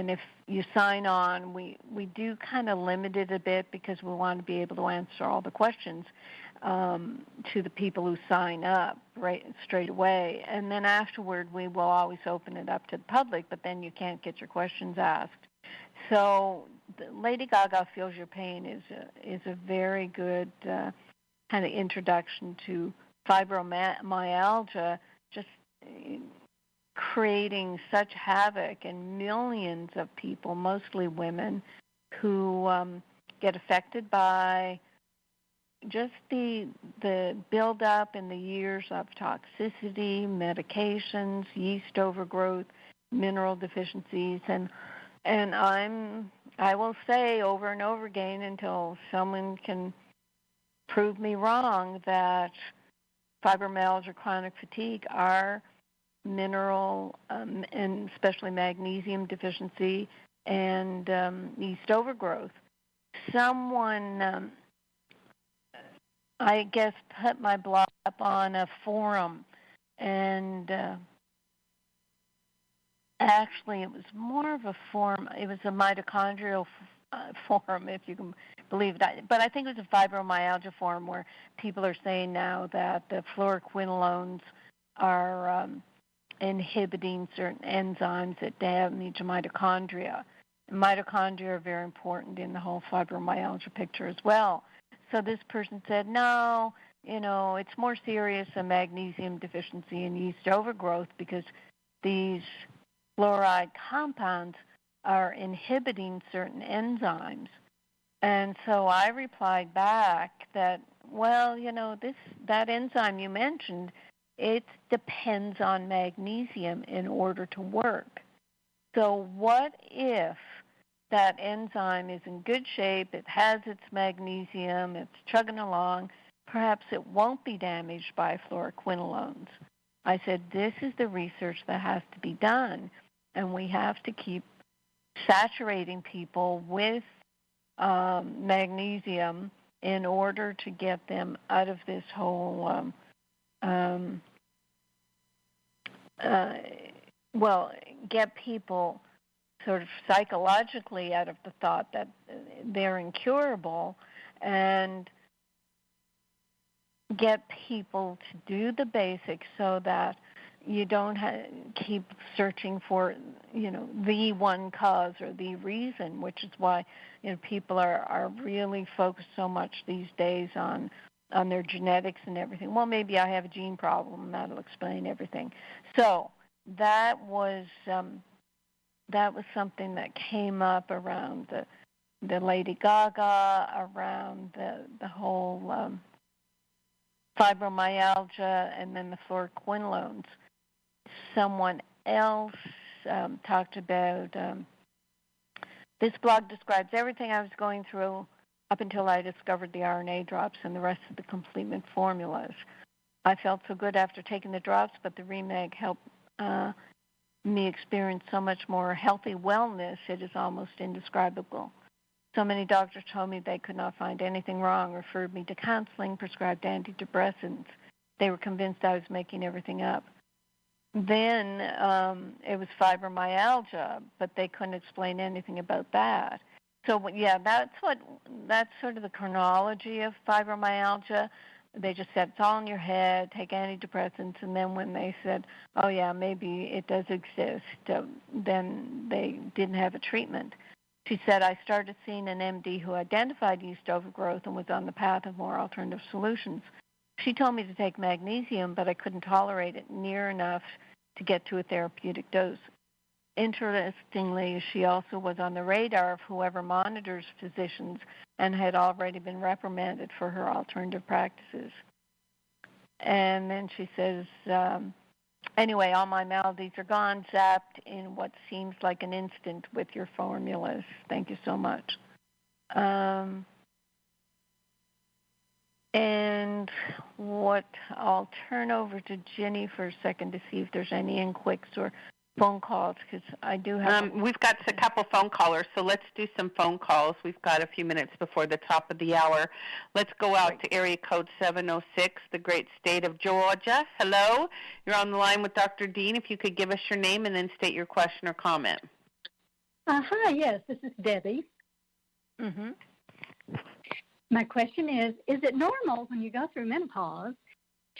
if you sign on, we do kind of limit it a bit because we want to be able to answer all the questions to the people who sign up straight away. And then afterward, we will always open it up to the public, but then you can't get your questions asked. So Lady Gaga Feels Your Pain is a very good kind of introduction to fibromyalgia, just creating such havoc in millions of people, mostly women, who get affected by just the buildup in the years of toxicity, medications, yeast overgrowth, mineral deficiencies, and I will say over and over again until someone can prove me wrong that fibromyalgia, chronic fatigue are mineral and especially magnesium deficiency and yeast overgrowth. Someone, I guess, put my blog up on a forum, and actually it was more of a forum. It was a mitochondrial forum, if you can believe that. But I think it was a fibromyalgia forum where people are saying now that the fluoroquinolones are inhibiting certain enzymes that damage mitochondria. And mitochondria are very important in the whole fibromyalgia picture as well. So this person said, no, it's more serious than magnesium deficiency and yeast overgrowth because these fluoride compounds are inhibiting certain enzymes. And so I replied back that, well, that enzyme you mentioned, it depends on magnesium in order to work. So what if that enzyme is in good shape, it has its magnesium, it's chugging along, perhaps it won't be damaged by fluoroquinolones? I said, this is the research that has to be done, and we have to keep saturating people with magnesium in order to get them out of this whole, get people sort of psychologically out of the thought that they're incurable and get people to do the basics so that you don't keep searching for, the one cause or the reason, which is why, people are really focused so much these days on their genetics and everything. Well, maybe I have a gene problem, and that'll explain everything. So that was something that came up around the Lady Gaga, around the whole fibromyalgia, and then the fluoroquinolones. Someone else talked about, this blog describes everything I was going through up until I discovered the RNA drops and the rest of the complement formulas. I felt so good after taking the drops, but the REMAG helped me experience so much more healthy wellness, it is almost indescribable. So many doctors told me they could not find anything wrong, referred me to counseling, prescribed antidepressants. They were convinced I was making everything up. Then it was fibromyalgia, but they couldn't explain anything about that. So, yeah, that's sort of the chronology of fibromyalgia. They just said, it's all in your head, take antidepressants, and then when they said, oh, yeah, maybe it does exist, then they didn't have a treatment. She said, I started seeing an MD who identified yeast overgrowth and was on the path of more alternative solutions. She told me to take magnesium, but I couldn't tolerate it near enough to get to a therapeutic dose. Interestingly, she also was on the radar of whoever monitors physicians and had already been reprimanded for her alternative practices. And then she says, anyway, all my maladies are gone, zapped in what seems like an instant with your formulas. Thank you so much. And I'll turn over to Ginny for a second to see if there's any inquicks or phone calls, because I do have... We've got a couple phone callers, so let's do some phone calls. We've got a few minutes before the top of the hour. Let's go out to area code 706, the great state of Georgia. Hello, you're on the line with Dr. Dean. If you could give us your name and then state your question or comment. Hi, yes, this is Debbie. Mm-hmm. My question is it normal when you go through menopause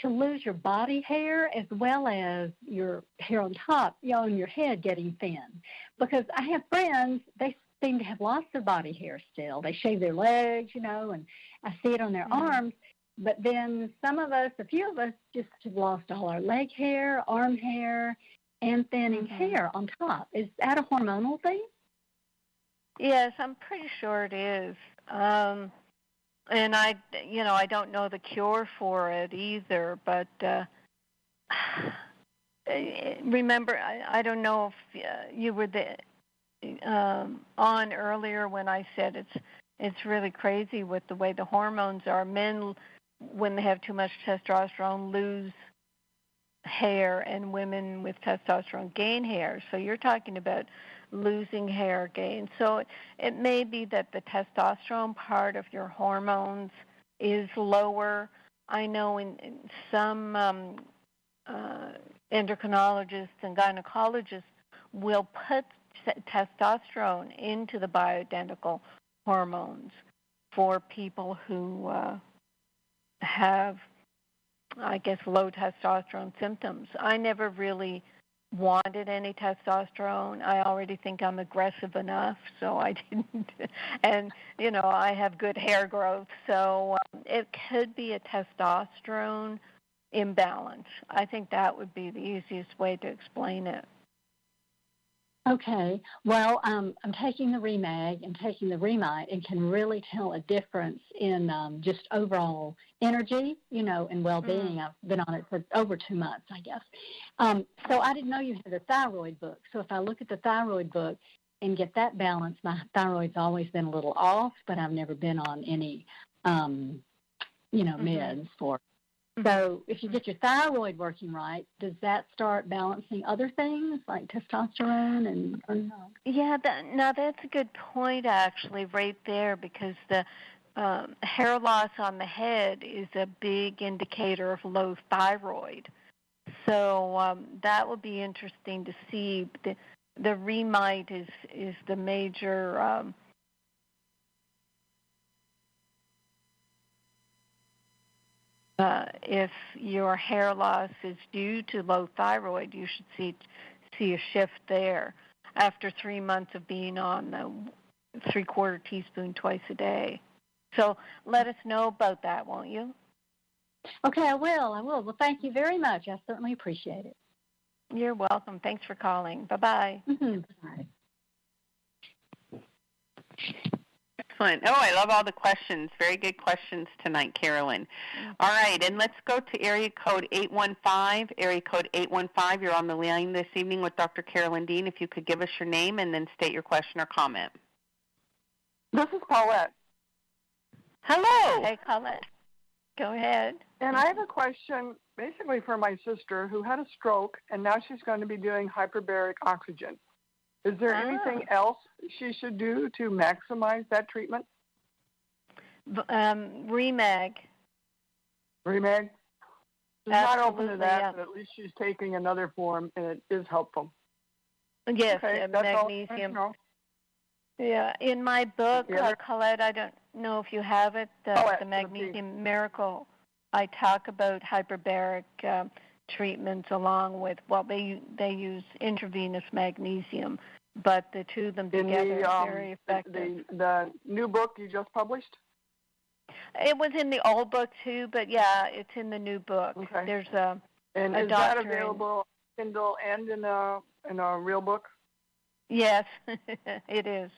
to lose your body hair as well as your hair on top, on your head getting thin? Because I have friends, they seem to have lost their body hair still. They shave their legs, and I see it on their arms. But then a few of us just have lost all our leg hair, arm hair, and thinning hair on top. Is that a hormonal thing? Yes, I'm pretty sure it is. And I don't know the cure for it either, but remember, I don't know if you were on earlier when I said it's really crazy with the way the hormones are. Men, when they have too much testosterone, lose hair, and women with testosterone gain hair. So you're talking about losing hair gain. So it may be that the testosterone part of your hormones is lower. I know in some endocrinologists and gynecologists will put testosterone into the bioidentical hormones for people who have, I guess, low testosterone symptoms. I never really wanted any testosterone. I already think I'm aggressive enough, so I didn't. And, I have good hair growth, so it could be a testosterone imbalance. I think that would be the easiest way to explain it. Okay. Well, I'm taking the Remag and taking the Remite and can really tell a difference in just overall energy, and well-being. I've been on it for over 2 months, I guess. So I didn't know you had a thyroid book. So if I look at the thyroid book and get that balance, my thyroid's always been a little off, but I've never been on any, meds for it. So if you get your thyroid working right, does that start balancing other things like testosterone and or no? Yeah, that's a good point actually right there, because the hair loss on the head is a big indicator of low thyroid. So that would be interesting to see. The Remite is the major if your hair loss is due to low thyroid, you should see a shift there after 3 months of being on the 3/4 teaspoon twice a day. So let us know about that, won't you? Okay, I will. Well, thank you very much. I certainly appreciate it. You're welcome. Thanks for calling. Bye-bye. Mm-hmm. Bye. Excellent. Oh, I love all the questions. Very good questions tonight, Carolyn. All right, and let's go to area code 815. Area code 815, you're on the line this evening with Dr. Carolyn Dean. If you could give us your name and then state your question or comment. This is Paulette. Hello. Hey, Paulette. Go ahead. And I have a question basically for my sister who had a stroke, and now she's going to be doing hyperbaric oxygen. Is there anything else she should do to maximize that treatment? Remag. Remag? She's not open to that, yeah. but at least she's taking another form, and it is helpful. Yes, okay, magnesium. Yeah, in my book, Colette, I don't know if you have it, the Magnesium Miracle, I talk about hyperbaric treatments along with, they use intravenous magnesium, but the two of them together are very effective. The new book you just published? It was in the old book too, but yeah, it's in the new book. Okay. There's a is that available in Kindle and in a real book? Yes, it is.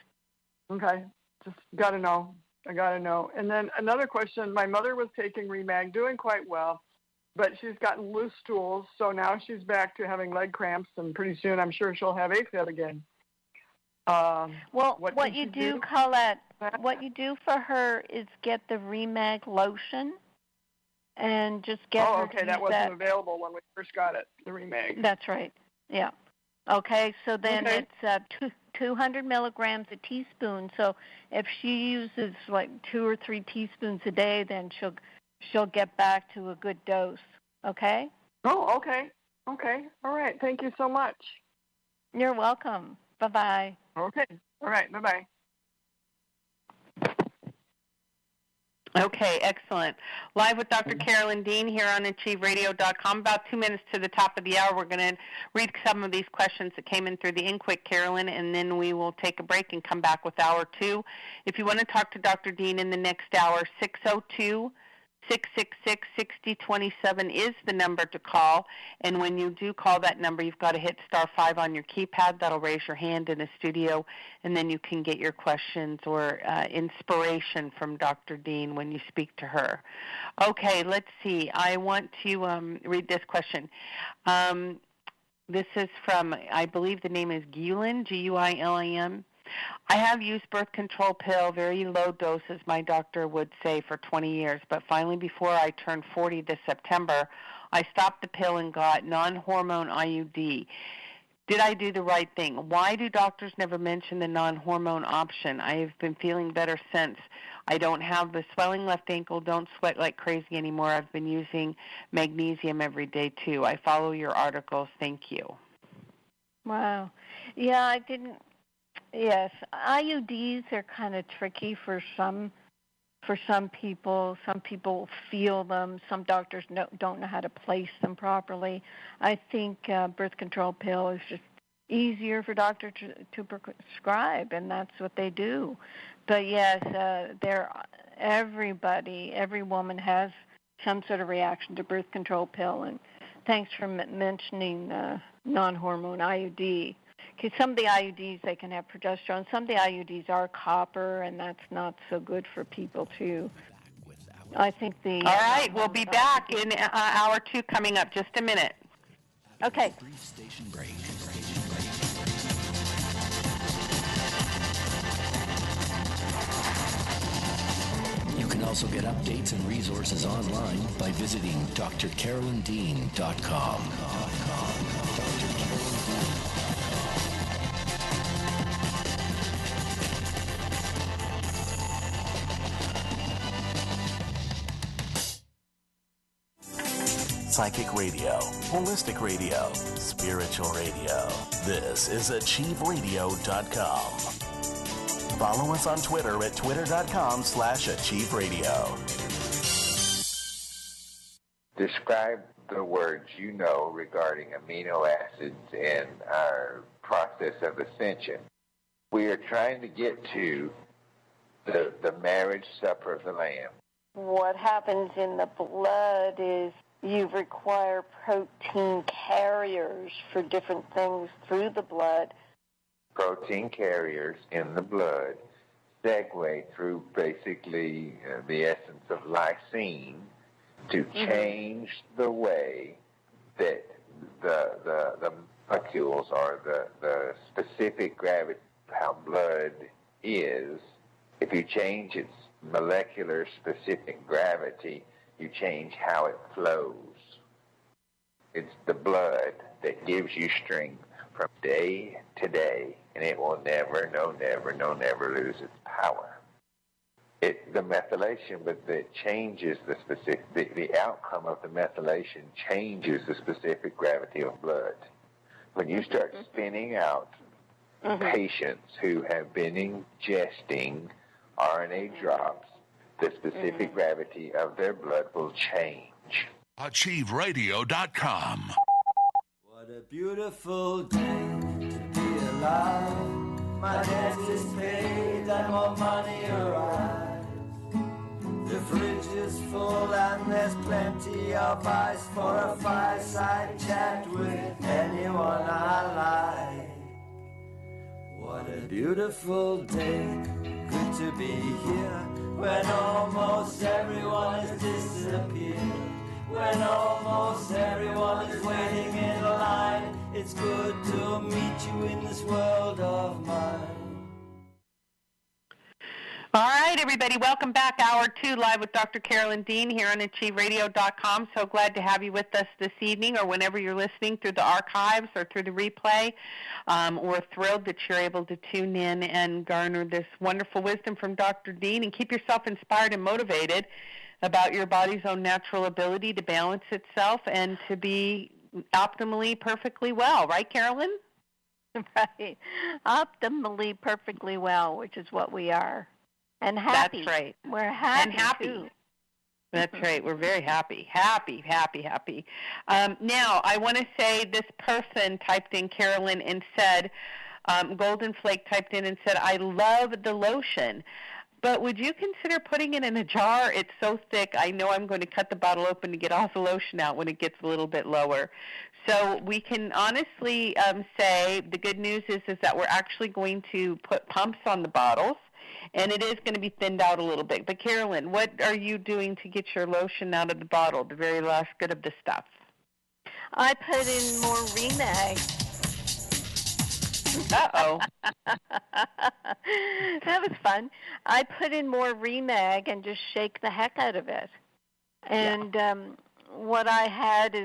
Okay, just got to know. I got to know. And then another question, my mother was taking Remag, doing quite well, but she's gotten loose stools, so now she's back to having leg cramps, and pretty soon I'm sure she'll have AFib again. What you do, Colette, what you do for her is get the Remag lotion and just get her to use that wasn't available when we first got it, the Remag. That's right, yeah. Okay, so then it's 200 milligrams a teaspoon. So if she uses like 2 or 3 teaspoons a day, then she'll get back to a good dose. Okay? Oh, okay. Okay. All right. Thank you so much. You're welcome. Bye-bye. Okay. All right. Bye-bye. Okay, excellent. Live with Dr. Carolyn Dean here on AchieveRadio.com. About 2 minutes to the top of the hour, we're going to read some of these questions that came in through the InQuick, Carolyn, and then we will take a break and come back with hour 2. If you want to talk to Dr. Dean in the next hour, 666-6027 is the number to call. And when you do call that number, you've got to hit *5 on your keypad. That'll raise your hand in the studio, and then you can get your questions or inspiration from Dr. Dean when you speak to her. Okay, let's see. I want to read this question. This is from, I believe the name is Guilin, Guilim. I have used birth control pill, very low doses, my doctor would say, for 20 years. But finally, before I turned 40 this September, I stopped the pill and got non-hormone IUD. Did I do the right thing? Why do doctors never mention the non-hormone option? I have been feeling better since. I don't have the swelling left ankle, don't sweat like crazy anymore. I've been using magnesium every day, too. I follow your articles. Thank you. Wow. Yeah, I didn't. Yes, IUDs are kind of tricky for some people. Some people feel them. Some doctors don't know how to place them properly. I think birth control pill is just easier for doctors to prescribe, and that's what they do. But yes, every woman has some sort of reaction to birth control pill. And thanks for mentioning non-hormone IUD. Because some of the IUDs, they can have progesterone. Some of the IUDs are copper, and that's not so good for people, too. I think the... All right, we'll be back in hour 2 coming up. Just a minute. Okay. Brief station break. You can also get updates and resources online by visiting drcarolyndean.com. Psychic radio, holistic radio, spiritual radio. This is achieveradio.com. Follow us on Twitter at twitter.com/achieveradio. Describe the words you know regarding amino acids in our process of ascension. We are trying to get to the marriage supper of the Lamb. What happens in the blood is you require protein carriers for different things through the blood. Protein carriers in the blood segue through basically the essence of lysine to change the way that the molecules or the specific gravity of how blood is. If you change its molecular specific gravity, you change how it flows. It's the blood that gives you strength from day to day, and it will never lose its power. The methylation, but it changes the specific, the outcome of the methylation changes the specific gravity of blood. When you start spinning out patients who have been ingesting RNA drops, the specific gravity of their blood will change. AchieveRadio.com. What a beautiful day to be alive. My debt is paid and more money arrives. The fridge is full and there's plenty of ice for a fireside chat with anyone I like. What a beautiful day, good to be here. When almost everyone has disappeared, when almost everyone is waiting in line, it's good to meet you in this world of mine. All right, everybody, welcome back. Hour 2, live with Dr. Carolyn Dean here on AchieveRadio.com. So glad to have you with us this evening or whenever you're listening through the archives or through the replay. We're thrilled that you're able to tune in and garner this wonderful wisdom from Dr. Dean and keep yourself inspired and motivated about your body's own natural ability to balance itself and to be optimally, perfectly well. Right, Carolyn? Right. Optimally, perfectly well, which is what we are. And happy. That's right. We're happy, and happy. Too. That's right. We're very happy. Happy. Now, I want to say this person typed in, Carolyn, and said, Golden Flake typed in and said, I love the lotion. But would you consider putting it in a jar? It's so thick, I know I'm going to cut the bottle open to get all the lotion out when it gets a little bit lower. So we can honestly say the good news is that we're actually going to put pumps on the bottles, and it is going to be thinned out a little bit. But, Carolyn, what are you doing to get your lotion out of the bottle, the very last bit of the stuff? I put in more Remag. Uh-oh. That was fun. I put in more Remag and just shake the heck out of it. And what I had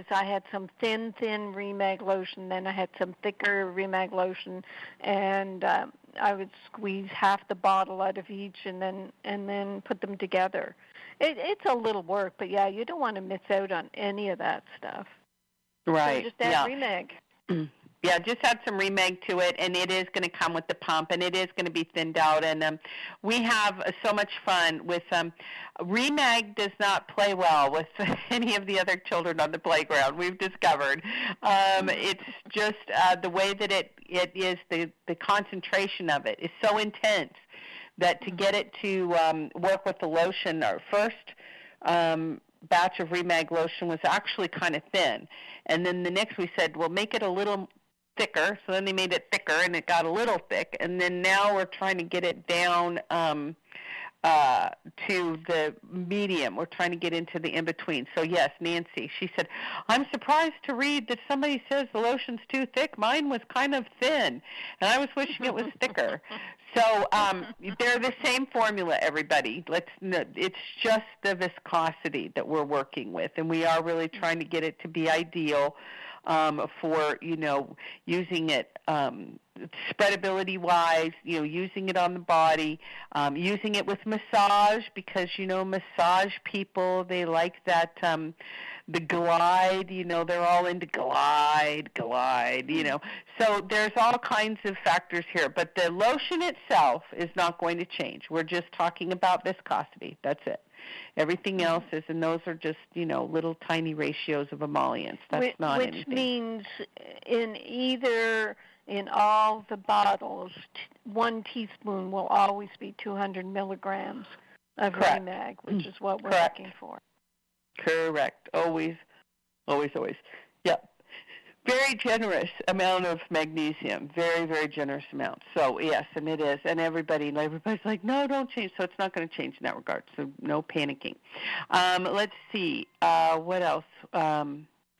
some thin Remag lotion, then I had some thicker Remag lotion, and I would squeeze half the bottle out of each and then put them together. It's a little work, but yeah, you don't want to miss out on any of that stuff. Right. So just add Remag. Yeah, just add some Remag to it, and it is going to come with the pump, and it is going to be thinned out. And we have so much fun with Remag does not play well with any of the other children on the playground, we've discovered. It's just the way that it is, the concentration of it is so intense that to get it to work with the lotion, our first batch of Remag lotion was actually kind of thin. And then the next we said, well, make it a little thicker. So then they made it thicker, and it got a little thick. And then now we're trying to get it down to the medium. We're trying to get into the in-between. So, yes, Nancy, she said, I'm surprised to read that somebody says the lotion's too thick. Mine was kind of thin, and I was wishing it was thicker. So they're the same formula, everybody. It's just the viscosity that we're working with, and we are really trying to get it to be ideal for, using it spreadability-wise, using it on the body, using it with massage because, massage people, they like that, the glide, they're all into glide, So there's all kinds of factors here. But the lotion itself is not going to change. We're just talking about viscosity. That's it. Everything else is, and those are just, little tiny ratios of emollients. That's not anything. Which means in all the bottles, 1 teaspoon will always be 200 milligrams of Remag, which is what we're looking for. Correct. Always. Yep. Very generous amount of magnesium. Very, very generous amount. So, yes, and it is. And everybody's like, no, don't change. So it's not going to change in that regard. So no panicking. Let's see. What else?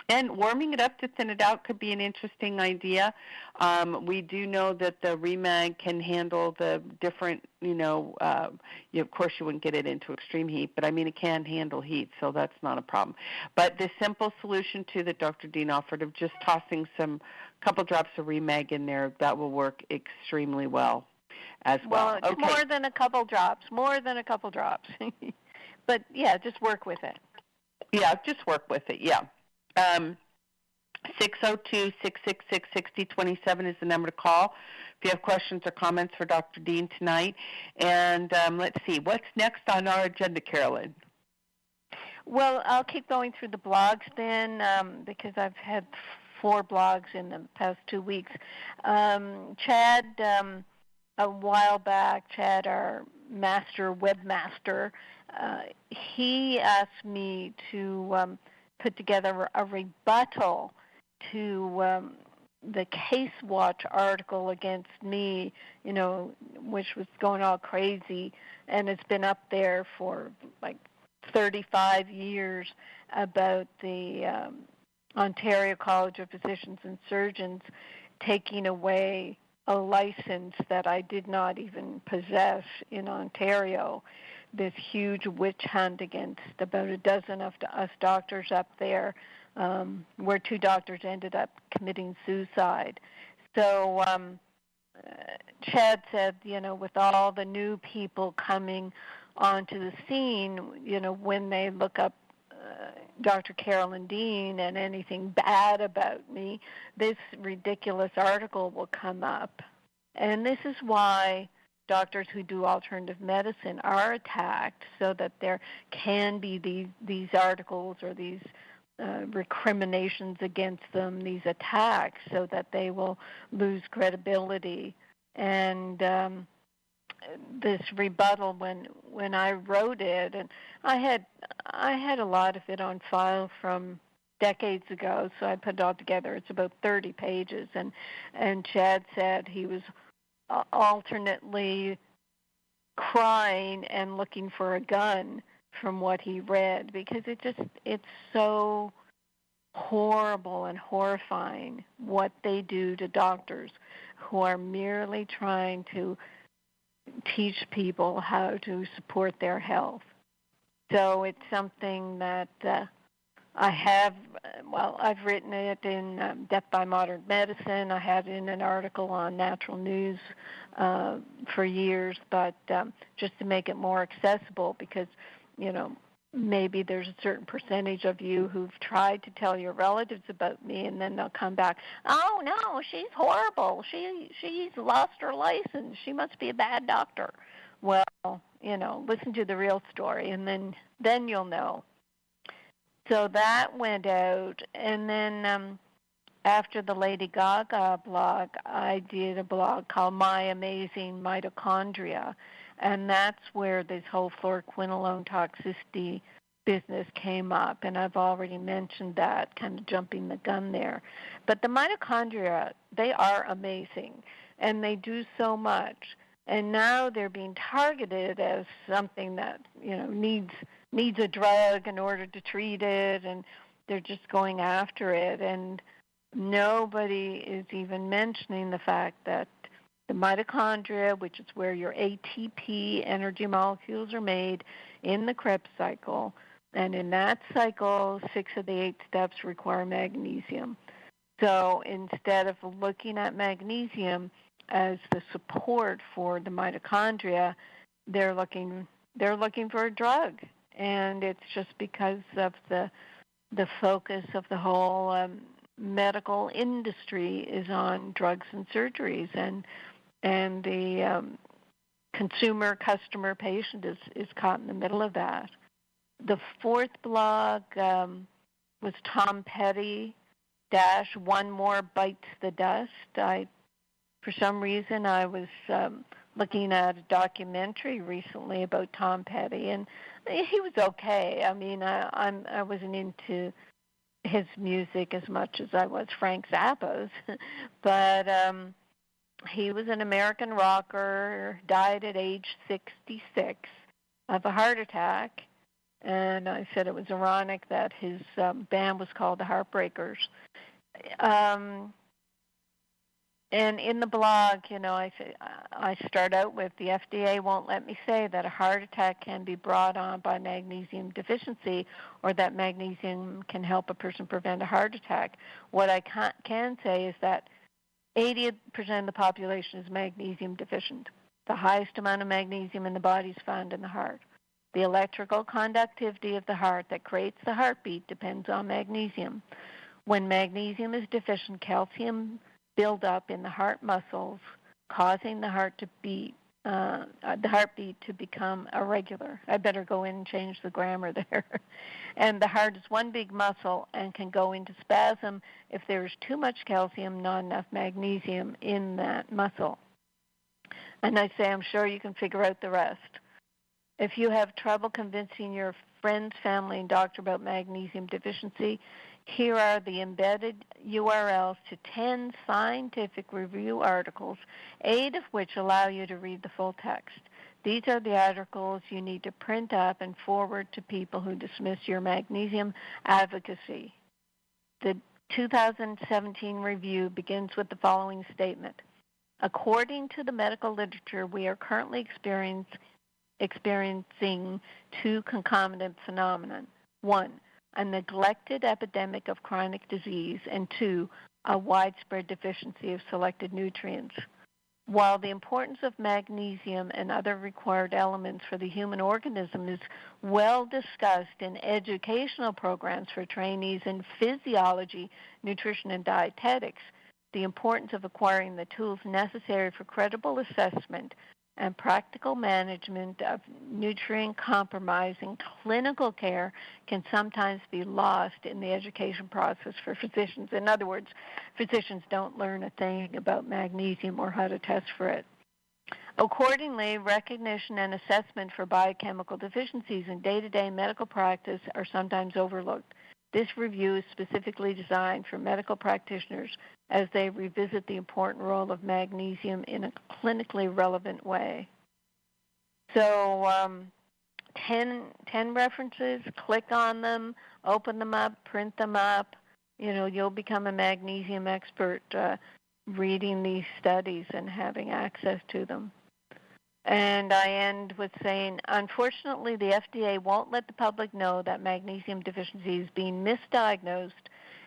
And warming it up to thin it out could be an interesting idea. We do know that the Remag can handle the different, of course you wouldn't get it into extreme heat, but it can handle heat, so that's not a problem. But the simple solution too that Dr. Dean offered of just tossing some couple drops of Remag in there, that will work extremely well as well. Well, it's more than a couple drops, But, yeah, just work with it. Yeah, just work with it, yeah. 602-666-6027 is the number to call if you have questions or comments for Dr. Dean tonight. And let's see, what's next on our agenda, Carolyn? Well, I'll keep going through the blogs then because I've had 4 blogs in the past 2 weeks. Chad, a while back, Chad, our webmaster, he asked me to put together a rebuttal to the Case Watch article against me, which was going all crazy, and it's been up there for like 35 years about the Ontario College of Physicians and Surgeons taking away a license that I did not even possess in Ontario. This huge witch hunt against about a dozen of us doctors up there, where 2 doctors ended up committing suicide. So Chad said, with all the new people coming onto the scene, when they look up Dr. Carolyn Dean and anything bad about me, this ridiculous article will come up. And this is why doctors who do alternative medicine are attacked, so that there can be these articles or these recriminations against them, these attacks, so that they will lose credibility. And this rebuttal when I wrote it, and I had a lot of it on file from decades ago, so I put it all together. It's about 30 pages, and Chad said he was alternately crying and looking for a gun from what he read, because it's so horrible and horrifying what they do to doctors who are merely trying to teach people how to support their health. So it's something that I've written it in Death by Modern Medicine. I had it in an article on Natural News for years, but just to make it more accessible, because, maybe there's a certain percentage of you who've tried to tell your relatives about me, and then they'll come back, oh, no, she's horrible. She's lost her license. She must be a bad doctor. Well, listen to the real story, and then you'll know. So that went out, and then after the Lady Gaga blog, I did a blog called My Amazing Mitochondria, and that's where this whole fluoroquinolone toxicity business came up, and I've already mentioned that, kind of jumping the gun there. But the mitochondria, they are amazing, and they do so much, and now they're being targeted as something that, needs a drug in order to treat it, and they're just going after it, and nobody is even mentioning the fact that the mitochondria, which is where your ATP energy molecules are made in the Krebs cycle, and in that cycle, 6 of the 8 steps require magnesium. So instead of looking at magnesium as the support for the mitochondria, they're looking for a drug, and it's just because of the focus of the whole medical industry is on drugs and surgeries, and the customer patient is caught in the middle of that. The fourth blog was Tom Petty - One More Bites the Dust. For some reason, I was looking at a documentary recently about Tom Petty, and he was okay. I mean, I wasn't into his music as much as I was Frank Zappa's, but he was an American rocker, died at age 66 of a heart attack, and I said it was ironic that his band was called the Heartbreakers. And in the blog, I start out with, the FDA won't let me say that a heart attack can be brought on by magnesium deficiency, or that magnesium can help a person prevent a heart attack. What I can say is that 80% of the population is magnesium deficient. The highest amount of magnesium in the body is found in the heart. The electrical conductivity of the heart that creates the heartbeat depends on magnesium. When magnesium is deficient, calcium build up in the heart muscles, causing the heartbeat to become irregular. I better go in and change the grammar there. And the heart is one big muscle and can go into spasm if there is too much calcium, not enough magnesium in that muscle. And I say, I'm sure you can figure out the rest. If you have trouble convincing your friends, family, and doctor about magnesium deficiency, here are the embedded URLs to 10 scientific review articles, 8 of which allow you to read the full text. These are the articles you need to print up and forward to people who dismiss your magnesium advocacy. The 2017 review begins with the following statement. According to the medical literature, we are currently experiencing 2 concomitant phenomena. 1, a neglected epidemic of chronic disease, and 2, a widespread deficiency of selected nutrients. While the importance of magnesium and other required elements for the human organism is well discussed in educational programs for trainees in physiology, nutrition, and dietetics, the importance of acquiring the tools necessary for credible assessment and practical management of nutrient compromise in clinical care can sometimes be lost in the education process for physicians. In other words, physicians don't learn a thing about magnesium or how to test for it. Accordingly, recognition and assessment for biochemical deficiencies in day-to-day medical practice are sometimes overlooked. This review is specifically designed for medical practitioners as they revisit the important role of magnesium in a clinically relevant way. So 10 references, click on them, open them up, print them up. You'll become a magnesium expert reading these studies and having access to them. And I end with saying, unfortunately, the FDA won't let the public know that magnesium deficiency is being misdiagnosed,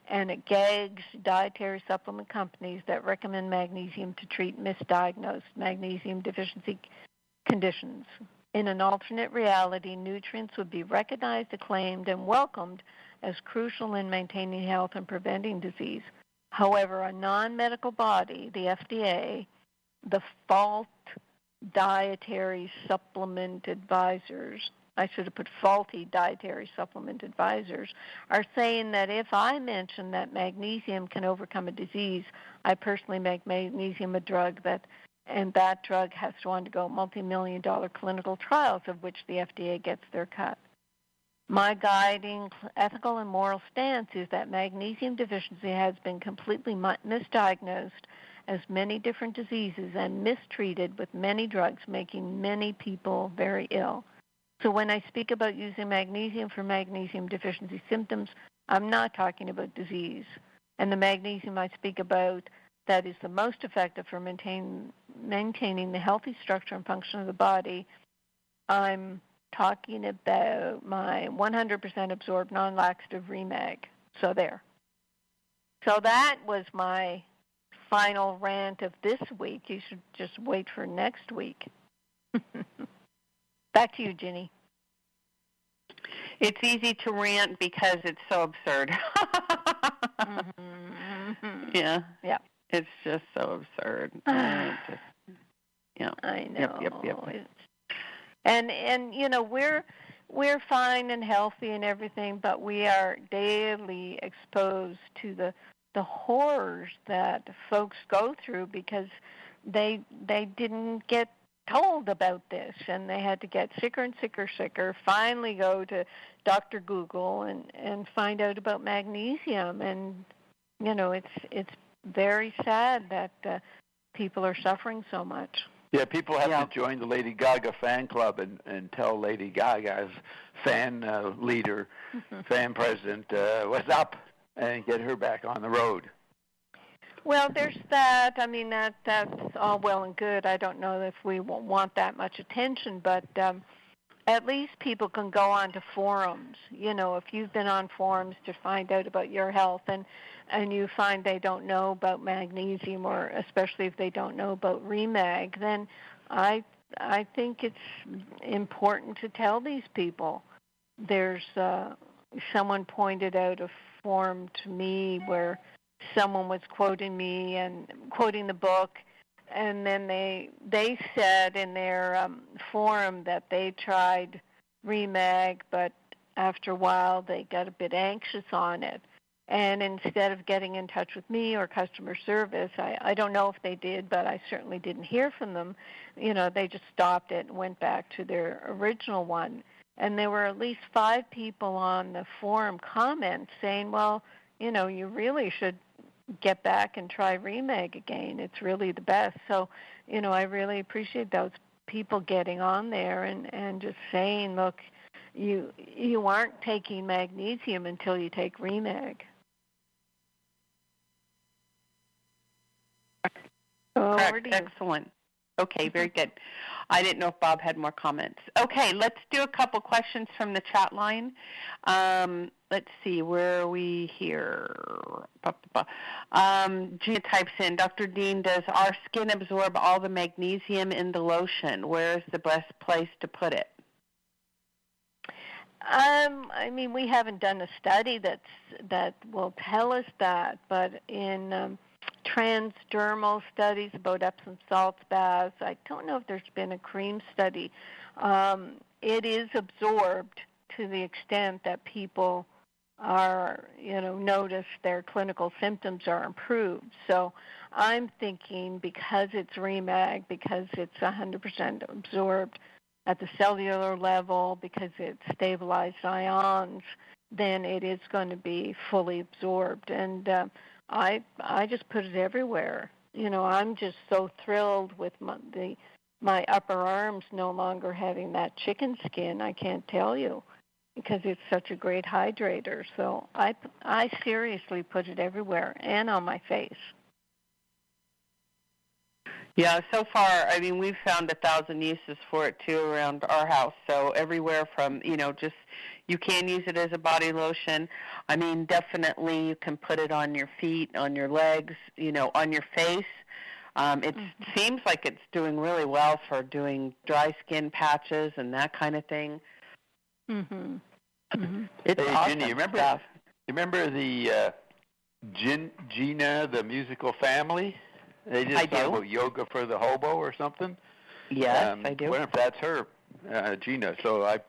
and it gags dietary supplement companies that recommend magnesium to treat misdiagnosed magnesium deficiency conditions. In an alternate reality, nutrients would be recognized, acclaimed, and welcomed as crucial in maintaining health and preventing disease. However, a non-medical body, the FDA, the fault dietary supplement advisors, I should have put faulty dietary supplement advisors, are saying that if I mention that magnesium can overcome a disease, I personally make magnesium a drug and that drug has to undergo multi-million-dollar clinical trials of which the FDA gets their cut. My guiding ethical and moral stance is that magnesium deficiency has been completely misdiagnosed as many different diseases and mistreated with many drugs, making many people very ill. So when I speak about using magnesium for magnesium deficiency symptoms, I'm not talking about disease. And the magnesium I speak about that is the most effective for maintaining the healthy structure and function of the body, I'm talking about my 100% absorbed non-laxative Remag. So there. So that was my final rant of this week. You should just wait for next week. Back to you, Ginny. It's easy to rant because it's so absurd. Yeah. Yeah. It's just so absurd. I know. Yep. And we're fine and healthy and everything, but we are daily exposed to the horrors that folks go through because they didn't get told about this, and they had to get sicker and sicker, finally go to Dr. Google and find out about magnesium. And, it's very sad that people are suffering so much. Yeah, people have to join the Lady Gaga fan club and tell Lady Gaga's fan leader, fan president, what's up, and get her back on the road. Well, there's that. I mean, that's all well and good. I don't know if we want that much attention, but at least people can go on to forums. If you've been on forums to find out about your health and you find they don't know about magnesium, or especially if they don't know about Remag, then I think it's important to tell these people. There's someone pointed out a forum to me where someone was quoting me and quoting the book, and then they said in their forum that they tried Remag, but after a while they got a bit anxious on it. And instead of getting in touch with me or customer service, I don't know if they did, but I certainly didn't hear from them. They just stopped it and went back to their original one. And there were at least 5 people on the forum comments saying, well, you really should get back and try Remag again. It's really the best. So, I really appreciate those people getting on there and just saying, look, you aren't taking magnesium until you take Remag. Correct. Excellent. Okay, very good. I didn't know if Bob had more comments. Okay, let's do a couple questions from the chat line. Let's see, where are we here? Gina types in, Dr. Dean, does our skin absorb all the magnesium in the lotion? Where is the best place to put it? We haven't done a study that will tell us that, but in transdermal studies about Epsom salts baths, I don't know if there's been a cream study. It is absorbed to the extent that people notice their clinical symptoms are improved. So I'm thinking because it's REMAG, because it's 100% absorbed at the cellular level, because it's stabilized ions, then it is going to be fully absorbed. And I just put it everywhere. I'm just so thrilled with my upper arms no longer having that chicken skin. I can't tell you, because it's such a great hydrator. So I seriously put it everywhere and on my face. Yeah, so far, I mean, we've found 1,000 uses for it, too, around our house. So everywhere from, just you can use it as a body lotion. I mean, definitely you can put it on your feet, on your legs, on your face. It seems like it's doing really well for doing dry skin patches and that kind of thing. Mm-hmm. Mm-hmm. It's awesome. Ginny, remember the Gina, the musical family? They just talk about yoga for the hobo or something. Yes, I do. I wonder if that's her, Gina. So I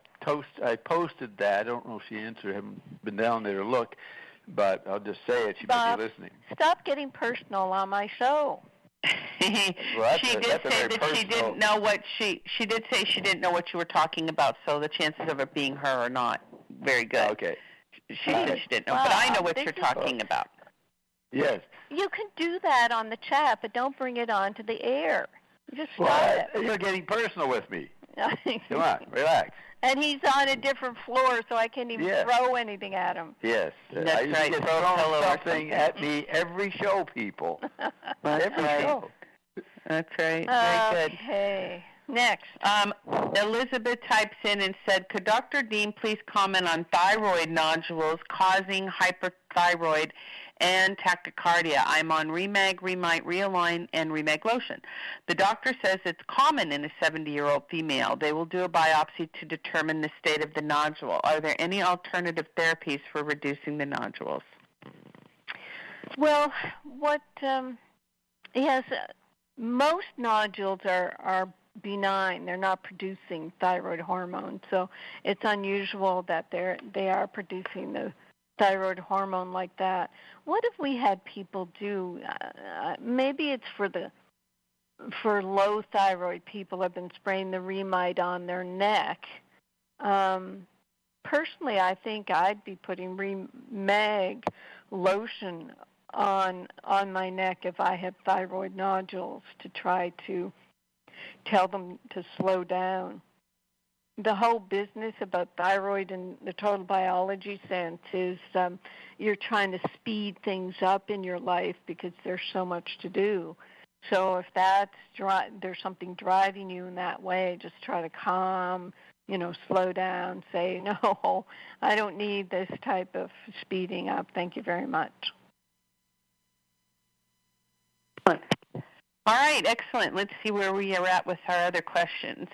posted that. I don't know if she answered. I haven't been down there to look, but I'll just say it. She might be listening. Stop getting personal on my show. She did say that she didn't know what she did say she didn't know what you were talking about. So the chances of it being her are not very good. Okay. She said she didn't know, but I know what you're talking about. Yes. You can do that on the chat, but don't bring it onto the air. Just stop it. You're getting personal with me. Come on, relax. And he's on a different floor, so I can't even throw anything at him. Yes. That's I used to get throwing something at me every show, people. Every show. That's right. Very good. Okay. Next. Elizabeth types in and said, could Dr. Dean please comment on thyroid nodules causing hyperthyroid and tachycardia? I'm on REMAG, Remite, Realign, and REMAG lotion. The doctor says it's common in a 70-year-old female. They will do a biopsy to determine the state of the nodule. Are there any alternative therapies for reducing the nodules? Well, most nodules are benign. They're not producing thyroid hormone, so it's unusual that they are producing the thyroid hormone like that. What if we had people do? Maybe it's for low thyroid people have been spraying the Remite on their neck. Personally, I think I'd be putting Remag lotion on my neck if I had thyroid nodules to try to tell them to slow down. The whole business about thyroid in the total biology sense is you're trying to speed things up in your life because there's so much to do. So if there's something driving you in that way, just try to calm, slow down, say, no, I don't need this type of speeding up. Thank you very much. All right, excellent. Let's see where we are at with our other questions.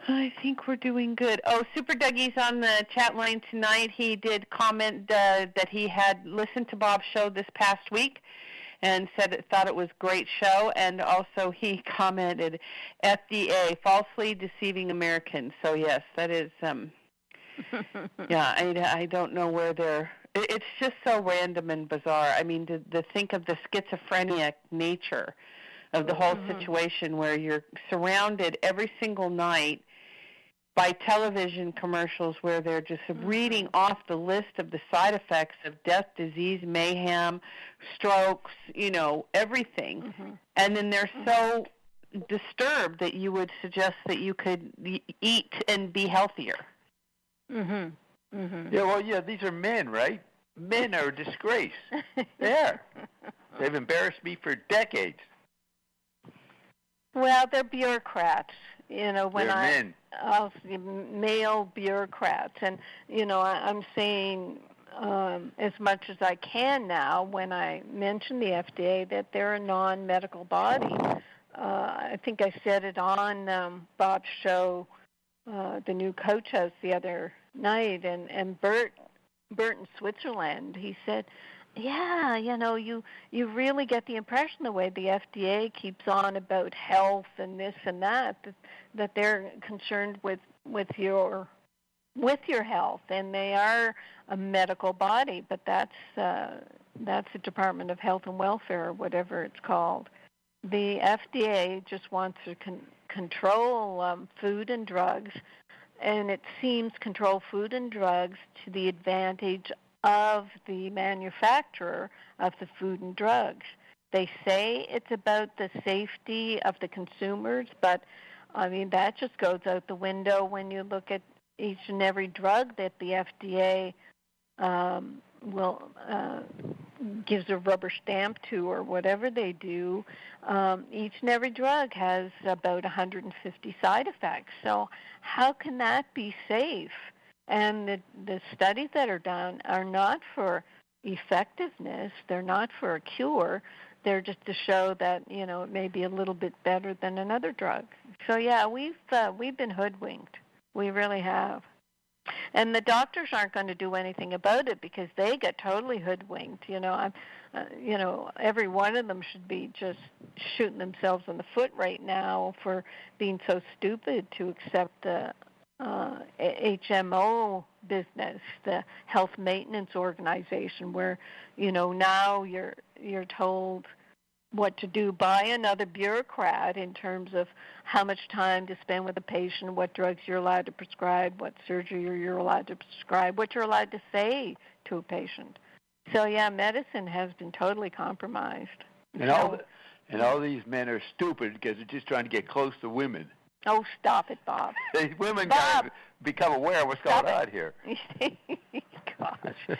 I think we're doing good. Oh, Super Dougie's on the chat line tonight. He did comment that he had listened to Bob's show this past week and thought it was a great show. And also he commented, FDA, falsely deceiving Americans. So, yes, that is, I don't know where they're, it's just so random and bizarre. I mean, to think of the schizophrenic nature of the whole situation where you're surrounded every single night by television commercials where they're just reading off the list of the side effects of death, disease, mayhem, strokes, everything. And then they're so disturbed that you would suggest that you could eat and be healthier. Yeah, well, these are men, right? Men are a disgrace. They've embarrassed me for decades. Well, they're bureaucrats. Men. Male bureaucrats. And, I'm saying as much as I can now when I mention the FDA that they're a non-medical body. I think I said it on Bob's show, the new Coach House the other night, and Bert in Switzerland, he said, you really get the impression the way the FDA keeps on about health and this and that they're concerned with your with your health, and they are a medical body, but that's the Department of Health and Welfare, or whatever it's called. The FDA just wants to control food and drugs, and it seems control food and drugs to the advantage of the manufacturer of the food and drugs. They say it's about the safety of the consumers, but I mean that just goes out the window when you look at each and every drug that the FDA gives a rubber stamp to, or whatever they do. Each and every drug has about 150 side effects. So how can that be safe? And the studies that are done are not for effectiveness. They're not for a cure. They're just to show that, it may be a little bit better than another drug. So yeah, we've been hoodwinked. We really have. And the doctors aren't going to do anything about it because they get totally hoodwinked. Every one of them should be just shooting themselves in the foot right now for being so stupid to accept the HMO business, the Health Maintenance Organization, where now you're told what to do by another bureaucrat in terms of how much time to spend with a patient, what drugs you're allowed to prescribe, what surgery you're allowed to prescribe, what you're allowed to say to a patient. So yeah, medicine has been totally compromised. And all these men are stupid because they're just trying to get close to women. Oh, stop it, Bob. These women Bob, gotta become aware of what's going on here. Gosh.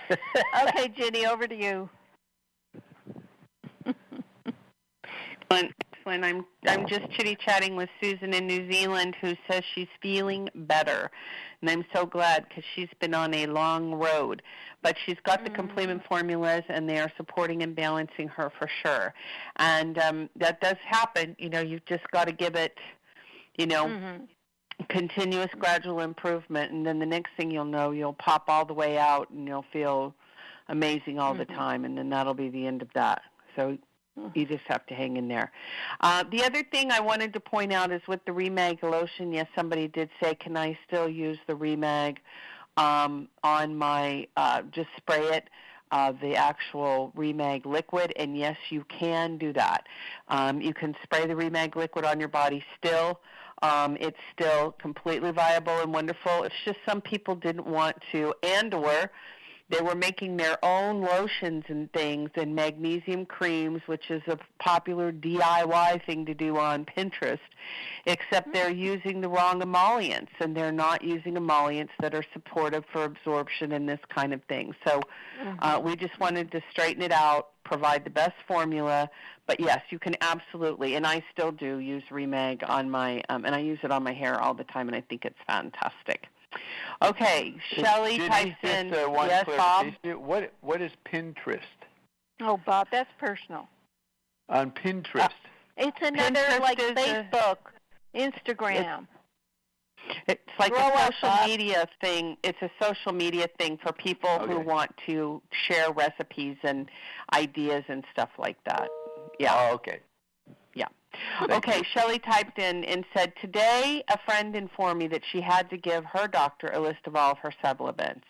Okay, Ginny, over to you. When I'm just chitty-chatting with Susan in New Zealand, who says she's feeling better. And I'm so glad because she's been on a long road. But she's got the complement formulas, and they are supporting and balancing her for sure. And that does happen. You've just got to give it, continuous gradual improvement. And then the next thing you'll know, you'll pop all the way out, and you'll feel amazing all the time. And then that'll be the end of that. So you just have to hang in there. The other thing I wanted to point out is with the Remag lotion, yes, somebody did say, can I still use the Remag on my, just spray it, the actual Remag liquid? And yes, you can do that. You can spray the Remag liquid on your body still. It's still completely viable and wonderful. It's just some people didn't want to, and/or they were making their own lotions and things and magnesium creams, which is a popular DIY thing to do on Pinterest, except they're using the wrong emollients, and they're not using emollients that are supportive for absorption and this kind of thing. So we just wanted to straighten it out, provide the best formula. But, yes, you can absolutely, and I still do use Remag on my, and I use it on my hair all the time, and I think it's fantastic. Okay, Shelley types in, yes, Bob? What is Pinterest? Oh, Bob, that's personal. On Pinterest? It's another, Pinterest like Facebook, Instagram. It's like a social media thing. It's a social media thing for people who want to share recipes and ideas and stuff like that. Yeah. Oh, okay. Yeah. Okay, Shelley typed in and said, today a friend informed me that she had to give her doctor a list of all of her supplements.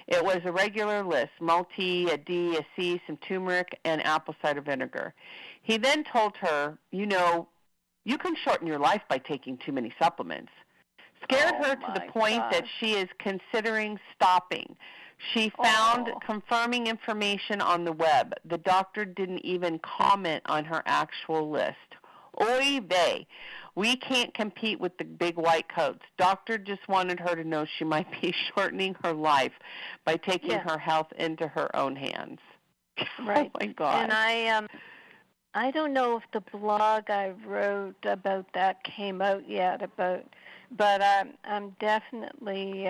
It was a regular list, multi, a D, a C, some turmeric, and apple cider vinegar. He then told her, you can shorten your life by taking too many supplements. Scared her to the point that she is considering stopping. She found confirming information on the web. The doctor didn't even comment on her actual list. Oy vey. We can't compete with the big white coats. Doctor just wanted her to know she might be shortening her life by taking her health into her own hands. Right. Oh, my God. And I don't know if the blog I wrote about that came out yet, but I'm definitely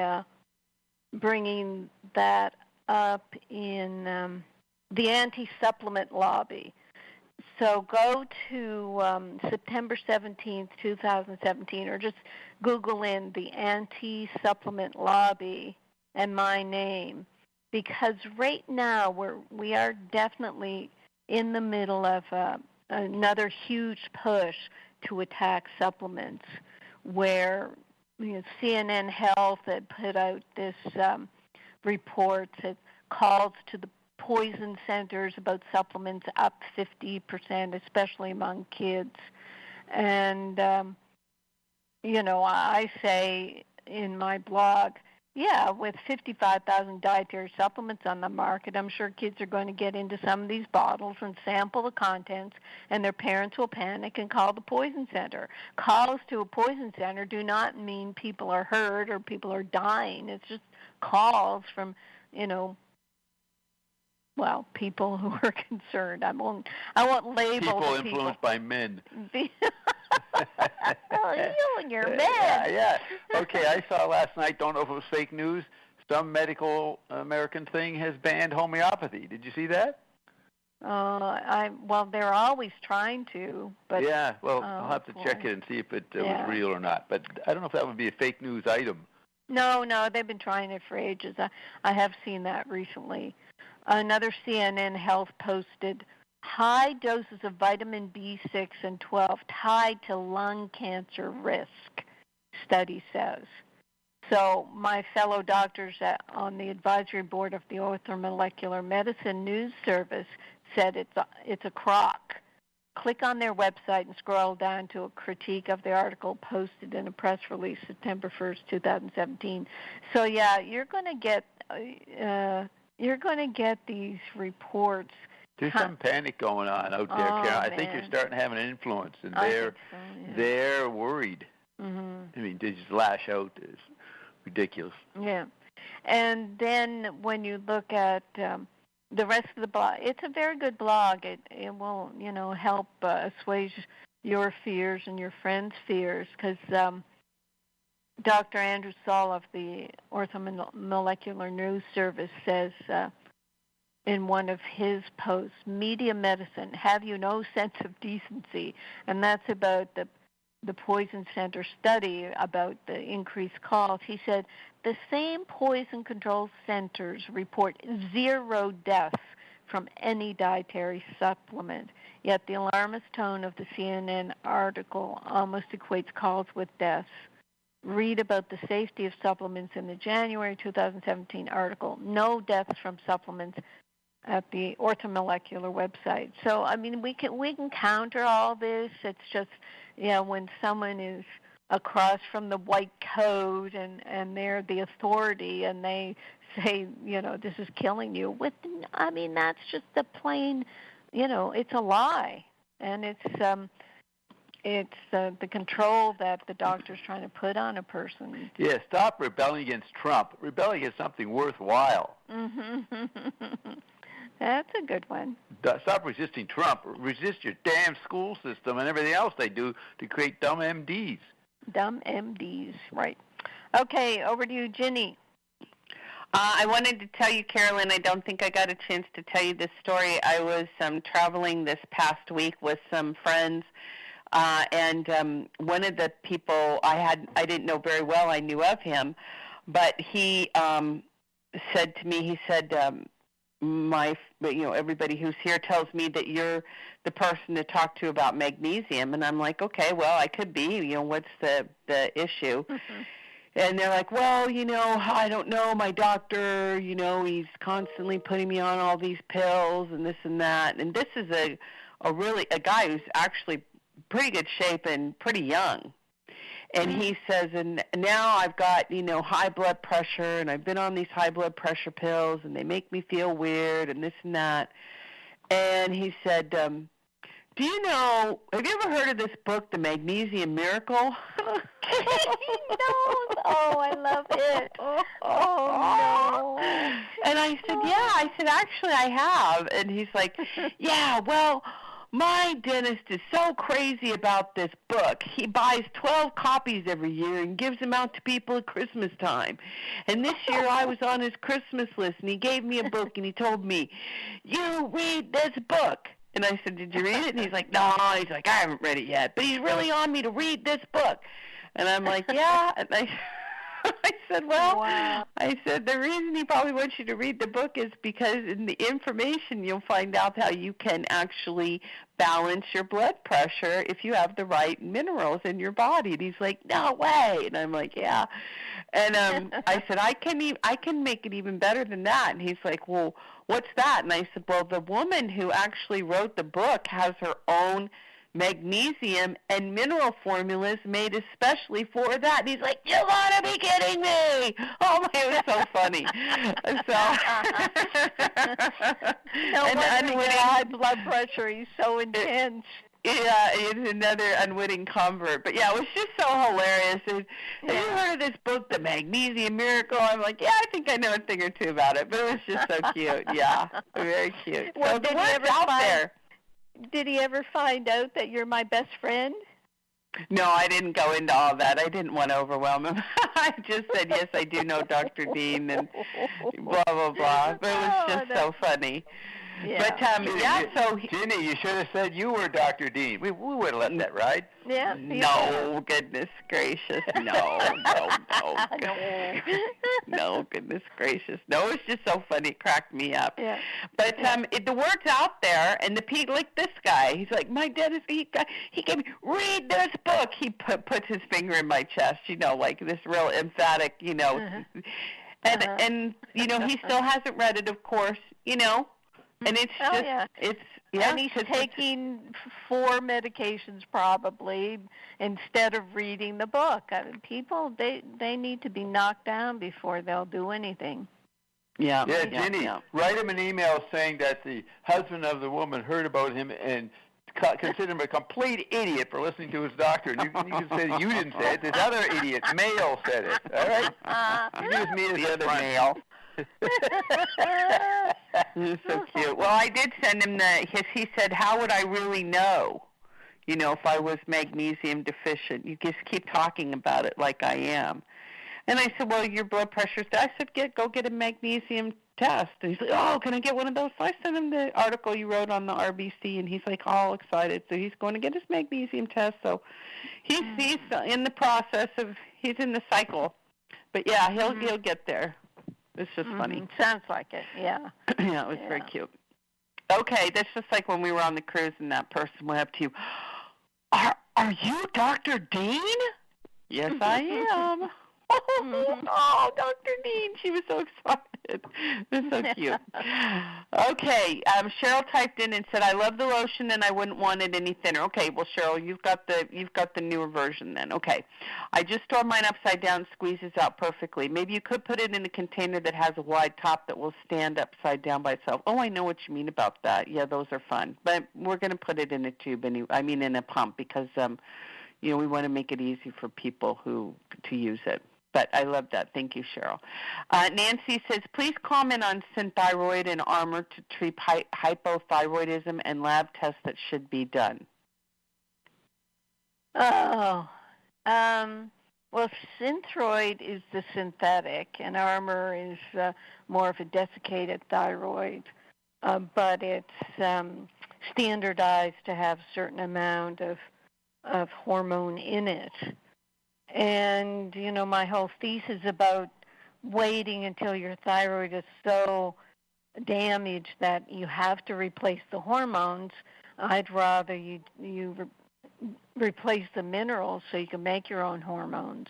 bringing that up in the anti-supplement lobby. So go to September 17th, 2017, or just Google in the anti-supplement lobby and my name, because right now we are definitely in the middle of another huge push to attack supplements, where CNN Health had put out this report that calls to the poison centers about supplements up 50%, especially among kids. And, I say in my blog, with 55,000 dietary supplements on the market, I'm sure kids are going to get into some of these bottles and sample the contents, and their parents will panic and call the poison center. Calls to a poison center do not mean people are hurt or people are dying. It's just calls from, people who are concerned. I won't label people influenced by men. You and your men. Yeah. Okay, I saw last night, don't know if it was fake news, some medical American thing has banned homeopathy. Did you see that? They're always trying to, but yeah. Well, I'll have to check it and see if it was real or not. But I don't know if that would be a fake news item. No, they've been trying it for ages. I have seen that recently. Another CNN Health posted high doses of vitamin B6 and 12 tied to lung cancer risk, study says. So my fellow doctors on the advisory board of the Orthomolecular Medicine News Service said it's a crock. Click on their website and scroll down to a critique of the article posted in a press release September 1st, 2017. So you're going to get these reports. There's some panic going on out there, Karen. I think you're starting to have an influence, and they're worried. Mm-hmm. I mean, they just lash out. It's ridiculous. Yeah. And then when you look at the rest of the blog, it's a very good blog. It will, help assuage your fears and your friends' fears, because Dr. Andrew Saul of the Orthomolecular News Service says in one of his posts, media medicine, have you no sense of decency? And that's about the Poison Center study about the increased calls. He said, the same poison control centers report 0 deaths from any dietary supplement, yet the alarmist tone of the CNN article almost equates calls with deaths. Read about the safety of supplements in the January 2017 article, no deaths from supplements, at the Orthomolecular website. So, I mean, we can counter all this. It's just, when someone is across from the white coat and they're the authority and they say, this is killing you. That's just the plain, it's a lie. And it's the control that the doctor's trying to put on a person. Yeah, stop rebelling against Trump. Rebel against something worthwhile. Mm-hmm. That's a good one. Stop resisting Trump. Resist your damn school system and everything else they do to create dumb MDs. Dumb MDs, right. Okay, over to you, Ginny. I wanted to tell you, Carolyn, I don't think I got a chance to tell you this story. I was traveling this past week with some friends, and one of the people I didn't know very well, I knew of him, but he said to me, everybody who's here tells me that you're the person to talk to about magnesium. And I'm like, okay, well, I could be, what's the issue? Mm-hmm. And they're like, well, I don't know, my doctor, he's constantly putting me on all these pills and this and that. And this is a guy who's actually pretty good shape and pretty young. And he says, and now I've got, high blood pressure, and I've been on these high blood pressure pills, and they make me feel weird, and this and that. And he said, have you ever heard of this book, The Magnesium Miracle? No. Oh, I love it. Oh, no. And I said, yeah. I said, actually, I have. And he's like, yeah, well, my dentist is so crazy about this book. He buys 12 copies every year and gives them out to people at Christmas time. And this year I was on his Christmas list, and he gave me a book, and he told me, you read this book. And I said, did you read it? And he's like, no. He's like, I haven't read it yet. But he's really on me to read this book. And I'm like, yeah. And I said, well, wow. I said, the reason he probably wants you to read the book is because in the information you'll find out how you can actually balance your blood pressure if you have the right minerals in your body. And he's like, no way. And I'm like, yeah. And I said, I can make it even better than that. And he's like, well, what's that? And I said, well, the woman who actually wrote the book has her own magnesium and mineral formulas made especially for that. And he's like, you gotta be kidding me. Oh my, it was so funny. No wonder he had high blood pressure. He's so intense. Yeah, it's another unwitting convert. But yeah, it was just so hilarious. Have you heard of this book, The Magnesium Miracle? I'm like, yeah, I think I know a thing or two about it. But it was just so cute. Yeah, very cute. Well, so the word's out there. Did he ever find out that you're my best friend? No, I didn't go into all that. I didn't want to overwhelm him. I just said, yes, I do know Dr. Dean and blah, blah, blah. But it was just so funny. Yeah. But, so... Ginny, you should have said you were Dr. Dean. We would have let that ride. Yeah. No, goodness gracious. No. No, goodness gracious. No, it's just so funny. It cracked me up. Yeah. But the word's out there, and the people, like this guy, he's like, my dentist, he gave me, read this book. He puts his finger in my chest, like this real emphatic, And, he still hasn't read it, of course, And it's and he's taking 4 medications probably instead of reading the book. I mean, people, they need to be knocked down before they'll do anything. Yeah, Ginny, write him an email saying that the husband of the woman heard about him and considered him a complete idiot for listening to his doctor. And you can say that you didn't say it. This other idiot, male, said it. All right? You use me as the other male. He's so cute. Well, I did send him he said, how would I really know, if I was magnesium deficient? You just keep talking about it like I am. And I said, well, your blood pressure's down. I said, go get a magnesium test. And he's like, oh, can I get one of those? So I sent him the article you wrote on the RBC, and he's like all excited. So he's going to get his magnesium test. So he's in the process of, he's in the cycle. But yeah, he'll get there. It's just funny. Sounds like it, yeah. Yeah, it was very cute. Okay, that's just like when we were on the cruise and that person went up to you. Are you Dr. Dean? Yes, I am. Oh, Dr. Dean. She was so excited. It was so cute. Okay, Cheryl typed in and said, I love the lotion and I wouldn't want it any thinner. Okay, well, Cheryl, you've got the newer version then. Okay. I just store mine upside down, squeezes out perfectly. Maybe you could put it in a container that has a wide top that will stand upside down by itself. Oh, I know what you mean about that. Yeah, those are fun. But we're going to put it in a tube, in a pump, because, we want to make it easy for people to use it. But I love that. Thank you, Cheryl. Nancy says, please comment on Synthyroid and Armor to treat hypothyroidism and lab tests that should be done. Oh, well, Synthroid is the synthetic, and Armor is more of a desiccated thyroid, but it's standardized to have a certain amount of hormone in it. And, my whole thesis about waiting until your thyroid is so damaged that you have to replace the hormones, I'd rather you replace the minerals so you can make your own hormones.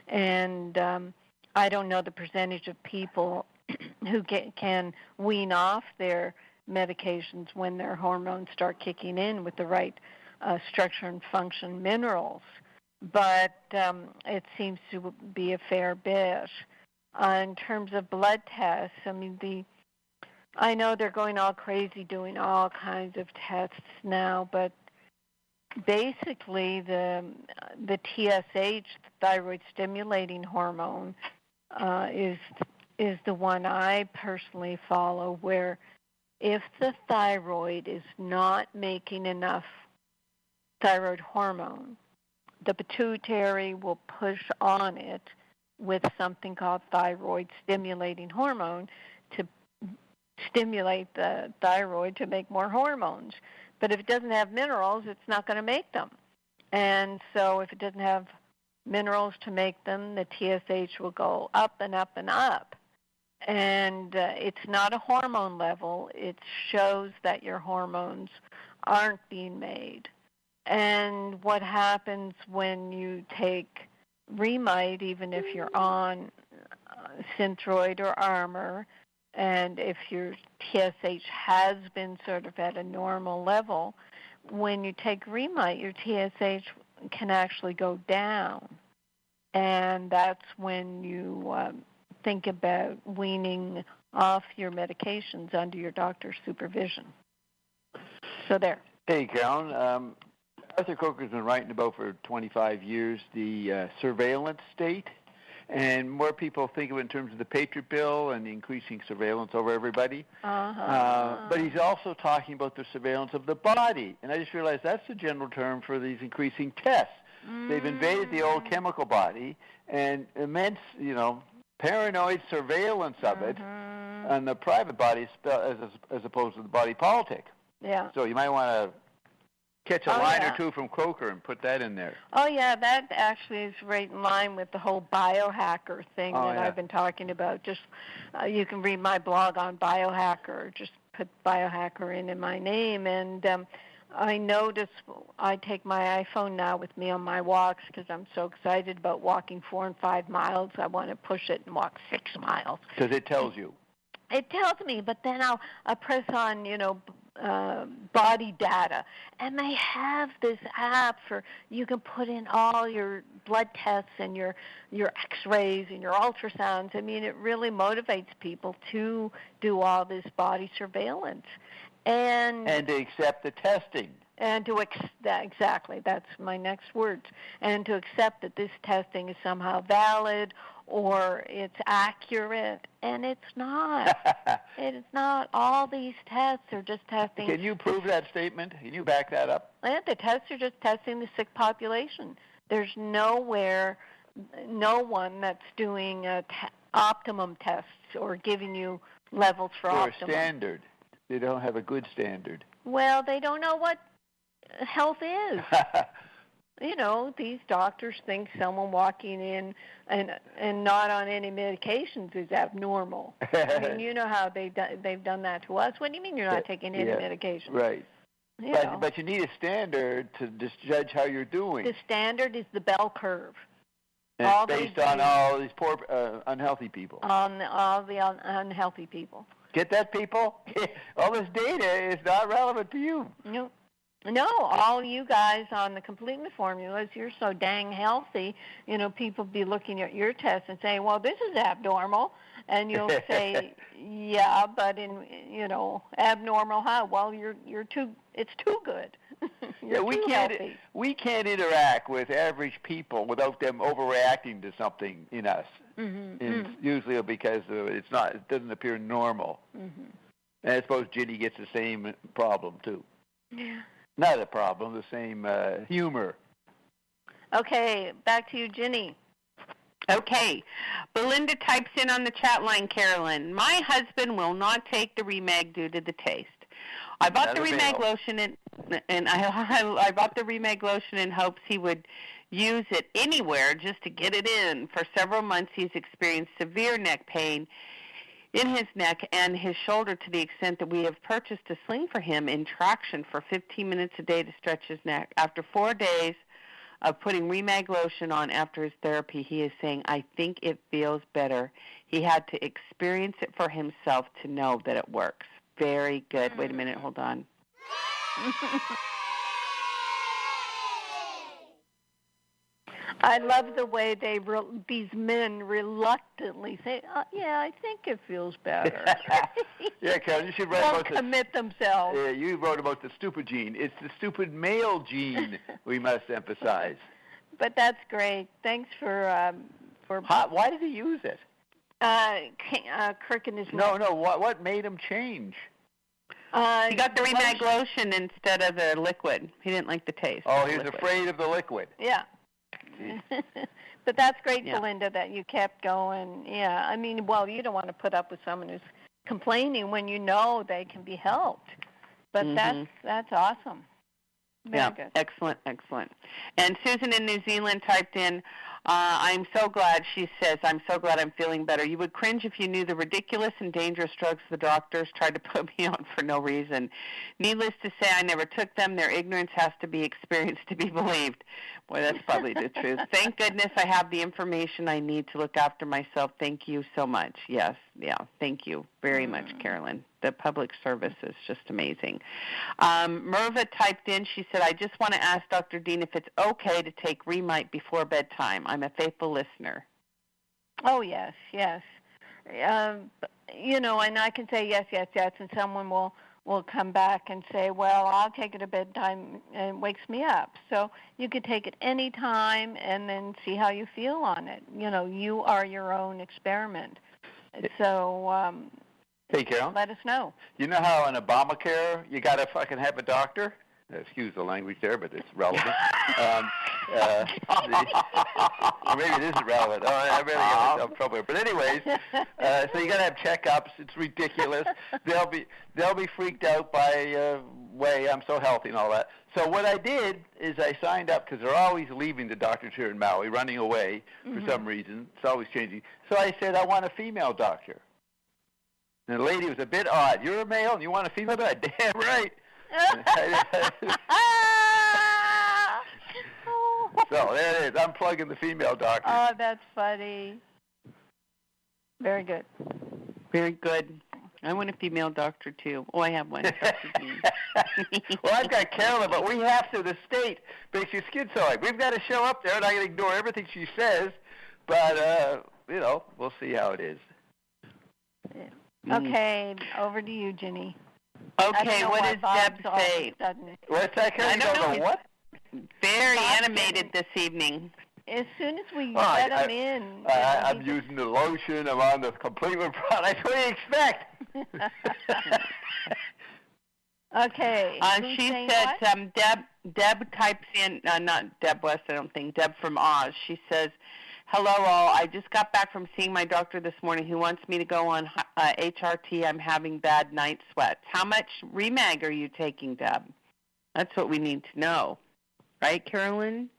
And I don't know the percentage of people who can wean off their medications when their hormones start kicking in with the right structure and function minerals. But it seems to be a fair bit. In terms of blood tests, I know they're going all crazy doing all kinds of tests now, but basically the TSH, the thyroid stimulating hormone, is the one I personally follow, where if the thyroid is not making enough thyroid hormone, the pituitary will push on it with something called thyroid stimulating hormone to stimulate the thyroid to make more hormones. But if it doesn't have minerals, it's not going to make them. And so if it doesn't have minerals to make them, the TSH will go up and up and up. And it's not a hormone level. It shows that your hormones aren't being made. And what happens when you take Remite, even if you're on Synthroid or Armour, and if your TSH has been sort of at a normal level, when you take Remite, your TSH can actually go down. And that's when you think about weaning off your medications under your doctor's supervision. So there. Hey, Carolyn. Arthur Coker's been writing about for 25 years the surveillance state, and more people think of it in terms of the Patriot Bill and increasing surveillance over everybody. But he's also talking about the surveillance of the body, and I just realized that's the general term for these increasing tests. They've invaded the old chemical body, and immense, paranoid surveillance of it on the private body as opposed to the body politic. Yeah. So you might want to catch a line or two from Coker and put that in there. Oh, yeah, that actually is right in line with the whole biohacker thing that I've been talking about. Just you can read my blog on biohacker. Just put biohacker in my name. And I notice I take my iPhone now with me on my walks because I'm so excited about walking 4 and 5 miles. I want to push it and walk 6 miles. Because it tells you. It tells me, but then I'll press on, body data, and they have this app for you can put in all your blood tests and your X-rays and your ultrasounds. I mean, it really motivates people to do all this body surveillance and to accept the testing. And to exactly, that's my next words. And to accept that this testing is somehow valid or it's accurate, and it's not. It's not. All these tests are just testing. Can you prove that statement? Can you back that up? Yeah, the tests are just testing the sick population. There's no one that's doing optimum tests or giving you levels for optimum. Or a standard. They don't have a good standard. Well, they don't know what health is. These doctors think someone walking in and not on any medications is abnormal. I mean, you know how they've done that to us. What do you mean you're not taking any medication? Right. But you need a standard to just judge how you're doing. The standard is the bell curve. And it's based on all these poor, unhealthy people. On all the unhealthy people. Get that, people? All this data is not relevant to you. No, all you guys on the completeness formulas, you're so dang healthy. People be looking at your test and saying, well, this is abnormal. And you'll say, yeah, but in, abnormal how? Well, it's too good. We can't interact with average people without them overreacting to something in us. And usually because it doesn't appear normal. And I suppose Ginny gets the same problem, too. Yeah. Not a problem, the same humor. Okay, back to you, Ginny. Okay, Belinda types in on the chat line, Carolyn, my husband will not take the Remag due to the taste. I bought the Remag lotion and I bought the Remag lotion in hopes he would use it anywhere just to get it in. For several months, he's experienced severe neck pain in his neck and his shoulder to the extent that we have purchased a sling for him in traction for 15 minutes a day to stretch his neck. After 4 days of putting Remag lotion on after his therapy, he is saying, I think it feels better. He had to experience it for himself to know that it works. Very good. Wait a minute. Hold on. I love the way these men reluctantly say, yeah, I think it feels better. Yeah, Carol, you should write about commit themselves. Yeah, you wrote about the stupid gene. It's the stupid male gene we must emphasize. But that's great. Thanks for why did he use it? Kirk and his No, what made him change? He got the Remag lotion instead of the liquid. He didn't like the taste. Oh, he was afraid of the liquid. Yeah. But that's great, Belinda, that you kept going. Yeah, I mean, well, you don't want to put up with someone who's complaining when you know they can be helped. But that's awesome. Very good. Excellent. And Susan in New Zealand typed in, I'm so glad, she says, I'm so glad I'm feeling better. You would cringe if you knew the ridiculous and dangerous drugs the doctors tried to put me on for no reason. Needless to say, I never took them. Their ignorance has to be experienced to be believed. Boy, that's probably the truth. Thank goodness I have the information I need to look after myself. Thank you so much. Yes, yeah, thank you very much, Carolyn. The public service is just amazing. Merva typed in, she said, I just want to ask Dr. Dean if it's okay to take Remite before bedtime. I'm a faithful listener. Oh, yes, yes. And I can say yes, yes, yes, and someone will come back and say, well, I'll take it at bedtime, and it wakes me up. So you could take it any time and then see how you feel on it. You are your own experiment. So hey, Carol. Let us know. You know how in Obamacare you got to fucking have a doctor? Excuse the language there, but it's relevant. Or maybe it isn't relevant. Oh, I really get myself in trouble. But anyways, so you got to have checkups. It's ridiculous. They'll be freaked out by way I'm so healthy and all that. So what I did is I signed up because they're always leaving the doctors here in Maui, running away for some reason. It's always changing. So I said I want a female doctor. And the lady was a bit odd. You're a male and you want a female doctor? Damn right. So there it is. I'm plugging the female doctor. Oh, that's funny. Very good. Very good. I want a female doctor, too. Oh, I have one. Well, I've got Carolyn, but we have to. The state makes you schizoid. We've got to show up there, and I can ignore everything she says. But, we'll see how it is. Okay, over to you, Ginny. Okay, what does Deb say? What's that, Carolyn? I don't know. What? Very animated this evening. As soon as we get them in. I'm using the lotion. I'm on the complement product. What do you expect? Okay. She said, Deb types in, not Deb West, I don't think, Deb from Oz. She says, hello all, I just got back from seeing my doctor this morning who wants me to go on HRT. I'm having bad night sweats. How much Remag are you taking, Deb? That's what we need to know. Right, Carolyn?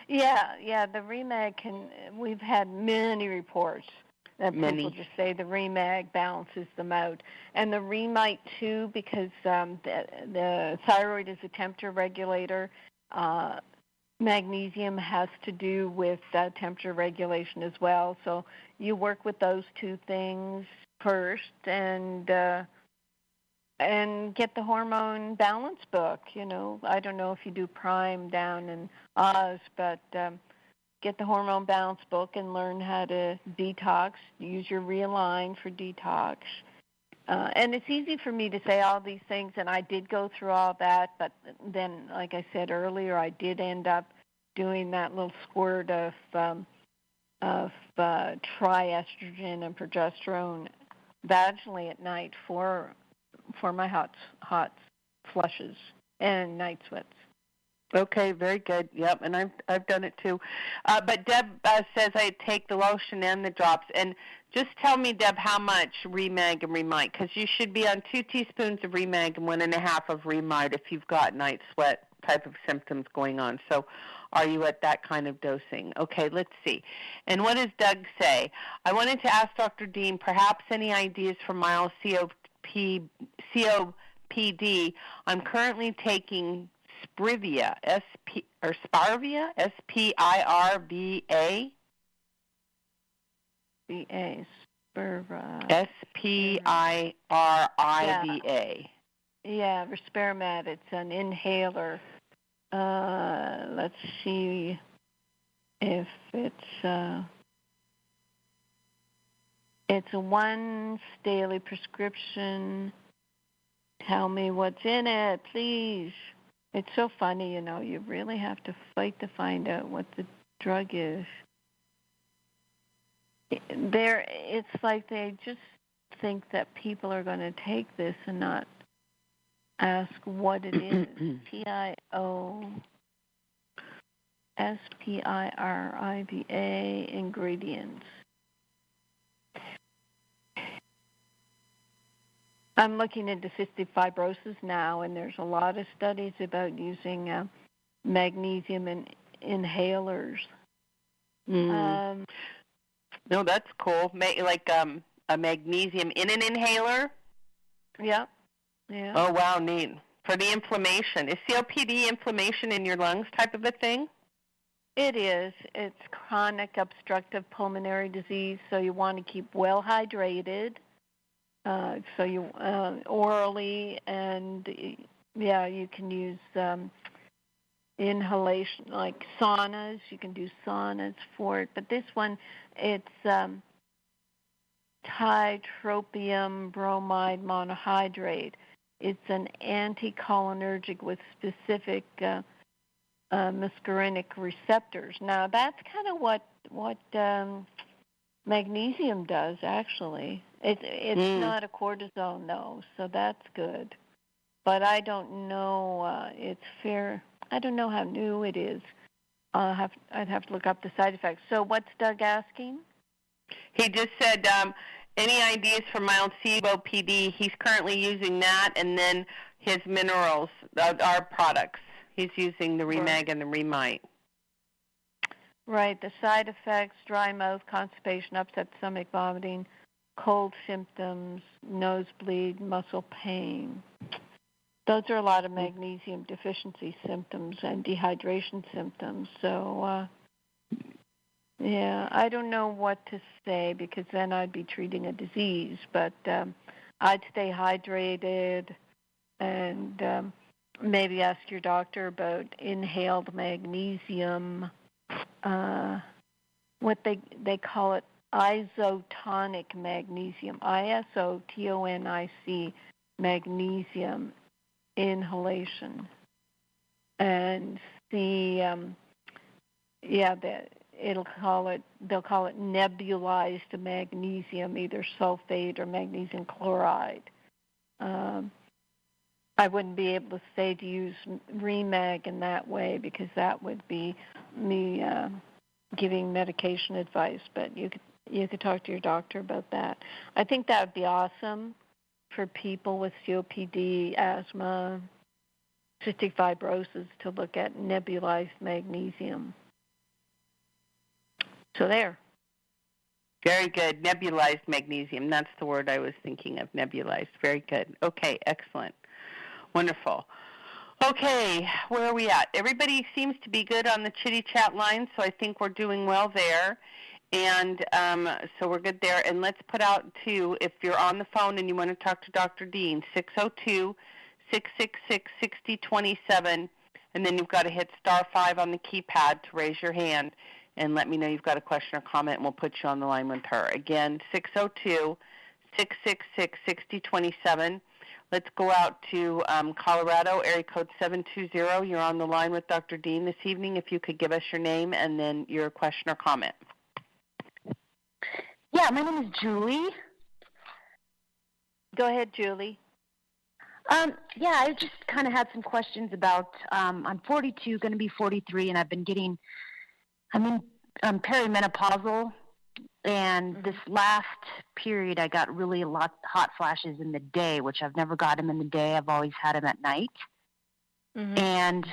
Yeah, the Remag we've had many reports that people just say the Remag balances them out. And the Remite, too, because the thyroid is a temperature regulator. Magnesium has to do with temperature regulation as well. So you work with those two things first and get the Hormone Balance book. I don't know if you do Prime down in Oz, but get the Hormone Balance book and learn how to detox. Use your Realign for detox. And it's easy for me to say all these things, and I did go through all that, but then, like I said earlier, I did end up doing that little squirt of triestrogen and progesterone vaginally at night for my hot flushes and night sweats. Okay, very good. Yep, and I've done it too. But Deb says I take the lotion and the drops. And just tell me, Deb, how much Remag and Remite, because you should be on 2 teaspoons of Remag and 1.5 of Remite if you've got night sweat type of symptoms going on. So are you at that kind of dosing? Okay, let's see. And what does Doug say? I wanted to ask Dr. Dean perhaps any ideas for mild COPD. I'm currently taking Spirva, Spirva, S-P-I-R-V-A. V-A, Spirva. S-P-I-R-I-V-A. Yeah, Respiramat. It's an inhaler. Let's see if it's a once daily prescription. Tell me what's in it, please. It's so funny, you really have to fight to find out what the drug is. It's like they just think that people are going to take this and not ask what it is. Spirva ingredients. I'm looking into cystic fibrosis now, and there's a lot of studies about using magnesium in inhalers No, that's cool. Like a magnesium in an inhaler? Yeah. Yeah. Oh, wow, neat. For the inflammation. Is COPD inflammation in your lungs type of a thing? It is. It's chronic obstructive pulmonary disease, so you want to keep well hydrated. So you orally, and you can use inhalation like saunas. You can do saunas for it. But this one, it's titropium bromide monohydrate. It's an anticholinergic with specific muscarinic receptors. Now, that's kind of what magnesium does, actually. It's not a cortisone, though, so that's good. But I don't know. I don't know how new it is. I'd have to look up the side effects. So what's Doug asking? He just said, any ideas for mild COPD? He's currently using that, and then his minerals, our products. He's using the Remag and the Remite. Right. The side effects: dry mouth, constipation, upset stomach, vomiting, cold symptoms, nosebleed, muscle pain. Those are a lot of magnesium deficiency symptoms and dehydration symptoms. So, I don't know what to say because then I'd be treating a disease. But I'd stay hydrated and maybe ask your doctor about inhaled magnesium. What they call it, isotonic magnesium, ISOTONIC magnesium inhalation, and see, they'll call it nebulized magnesium, either sulfate or magnesium chloride. I wouldn't be able to say to use Remag in that way because that would be me giving medication advice. But you could talk to your doctor about that. I think that would be awesome for people with COPD, asthma, cystic fibrosis to look at nebulized magnesium. So there. Very good. Nebulized magnesium. That's the word I was thinking of, nebulized. Very good. Okay, excellent. Wonderful. Okay, where are we at? Everybody seems to be good on the Chitty Chat line, so I think we're doing well there. And so we're good there. And let's put out, too, if you're on the phone and you want to talk to Dr. Dean, 602-666-6027, and then you've got to hit *5 on the keypad to raise your hand and let me know you've got a question or comment, and we'll put you on the line with her. Again, 602-666-6027. Let's go out to Colorado, area code 720. You're on the line with Dr. Dean this evening. If you could give us your name and then your question or comment. Yeah, my name is Julie. Go ahead, Julie. I just kind of had some questions about, I'm 42, going to be 43, and I'm in perimenopausal, and this last period I got really a lot hot flashes in the day, which I've never got them in the day. I've always had them at night. And,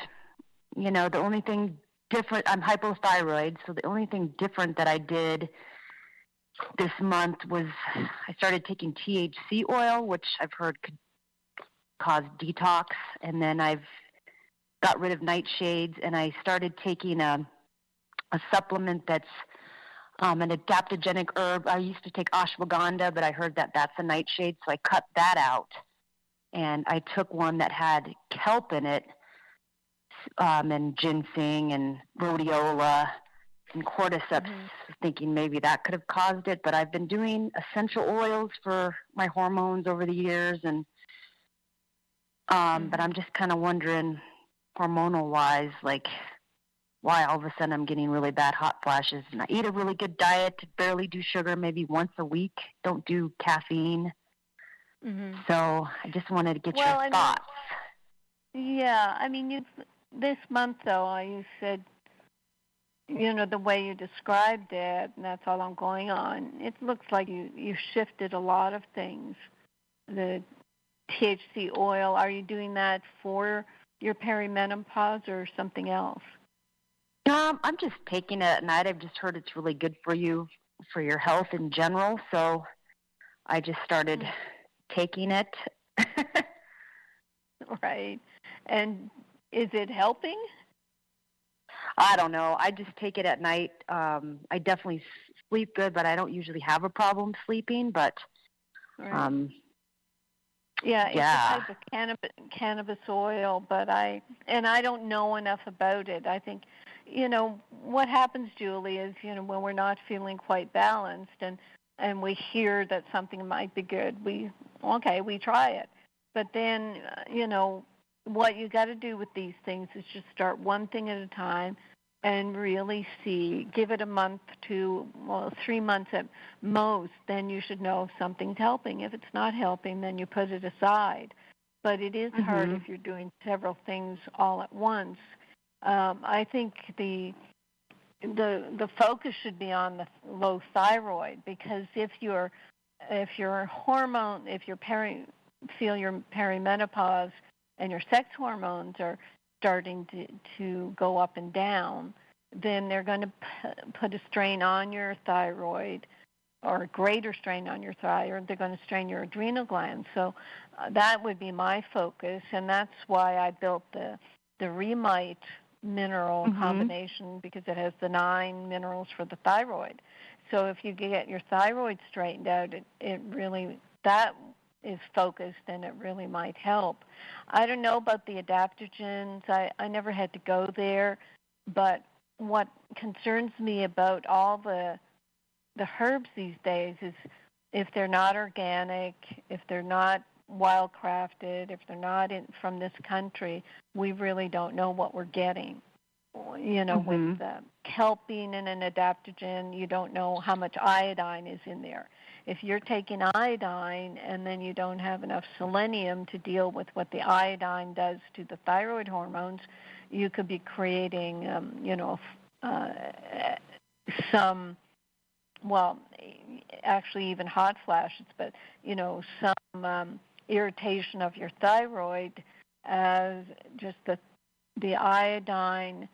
the only thing different, I'm hypothyroid, so the only thing different that I did this month was I started taking THC oil, which I've heard could cause detox, and then I've got rid of nightshades, and I started taking a supplement that's an adaptogenic herb. I used to take ashwagandha, but I heard that that's a nightshade, so I cut that out, and I took one that had kelp in it, and ginseng and rhodiola and cordyceps, thinking maybe that could have caused it. But I've been doing essential oils for my hormones over the years, and but I'm just kind of wondering, hormonal-wise, like, why all of a sudden I'm getting really bad hot flashes. And I eat a really good diet, barely do sugar, maybe once a week, don't do caffeine. So I just wanted to get your thoughts. This month, though, you said, the way you described it, and that's all I'm going on, it looks like you shifted a lot of things. The THC oil, are you doing that for your perimenopause or something else? I'm just taking it at night. I've just heard it's really good for you, for your health in general. So I just started taking it. Right. And is it helping? I don't know. I just take it at night. I definitely sleep good, but I don't usually have a problem sleeping. But right. Yeah, it's a type of cannabis oil, but I don't know enough about it. I think, what happens, Julie, is, when we're not feeling quite balanced and we hear that something might be good, we try it. But then, what you got to do with these things is just start one thing at a time and really give it a month to 3 months at most, then you should know if something's helping. If it's not helping, then you put it aside. But it is hard if you're doing several things all at once. I think the focus should be on the low thyroid, because if your feel your perimenopause and your sex hormones are starting to go up and down, then they're going to put a strain on your thyroid, or a greater strain on your thyroid. They're going to strain your adrenal glands. So that would be my focus, and that's why I built the Remite mineral combination, because it has the 9 minerals for the thyroid. So if you get your thyroid straightened out, it really, that is focused, and it really might help. I don't know about the adaptogens. I never had to go there, but what concerns me about all the herbs these days is if they're not organic, if they're not wildcrafted, if they're not from this country, we really don't know what we're getting. With kelp being in an adaptogen, you don't know how much iodine is in there. If you're taking iodine and then you don't have enough selenium to deal with what the iodine does to the thyroid hormones, you could be creating, actually even hot flashes, but, some irritation of your thyroid as just the iodine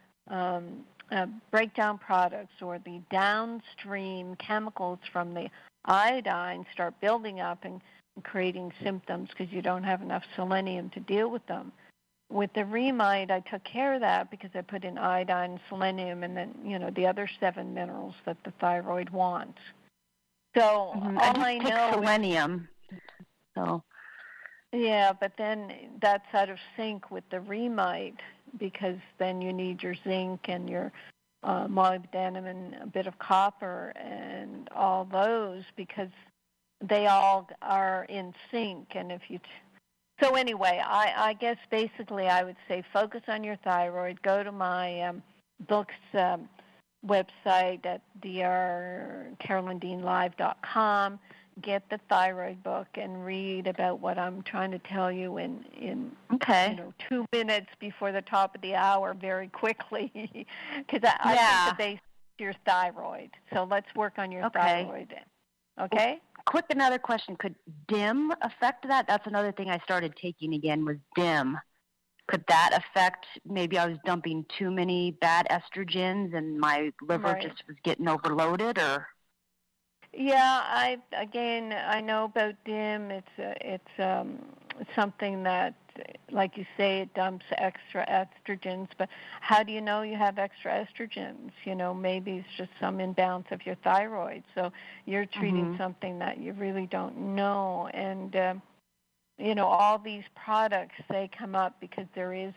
breakdown products, or the downstream chemicals from the iodine start building up and creating symptoms because you don't have enough selenium to deal with them. With the Remite, I took care of that because I put in iodine, selenium, and then, the other 7 minerals that the thyroid wants. So all I know is selenium. So. Yeah, but then that's out of sync with the Remite, because then you need your zinc and your molybdenum and a bit of copper and all those, because they all are in sync. And so anyway, I guess basically I would say focus on your thyroid. Go to my books website at drcarolyndeanlive.com. Get the thyroid book and read about what I'm trying to tell you in 2 minutes before the top of the hour, very quickly, because I think the base is your thyroid. So let's work on your thyroid. Okay? Well, another question. Could DIM affect that? That's another thing I started taking again, was DIM. Could that affect, maybe I was dumping too many bad estrogens and my liver just was getting overloaded, or? Yeah, I know about DIM. It's something that, like you say, it dumps extra estrogens. But how do you know you have extra estrogens? Maybe it's just some imbalance of your thyroid. So you're treating something that you really don't know. And all these products, they come up because there is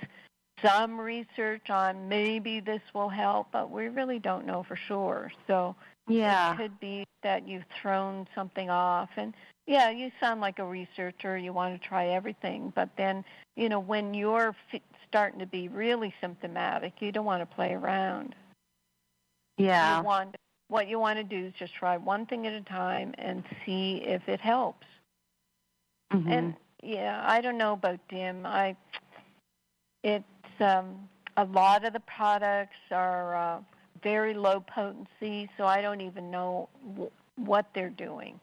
some research on maybe this will help, but we really don't know for sure. So. Yeah. It could be that you've thrown something off. And, you sound like a researcher. You want to try everything. But then, when you're starting to be really symptomatic, you don't want to play around. Yeah. What you want to do is just try one thing at a time and see if it helps. And, I don't know about DIM. A lot of the products are very low potency, so I don't even know what they're doing.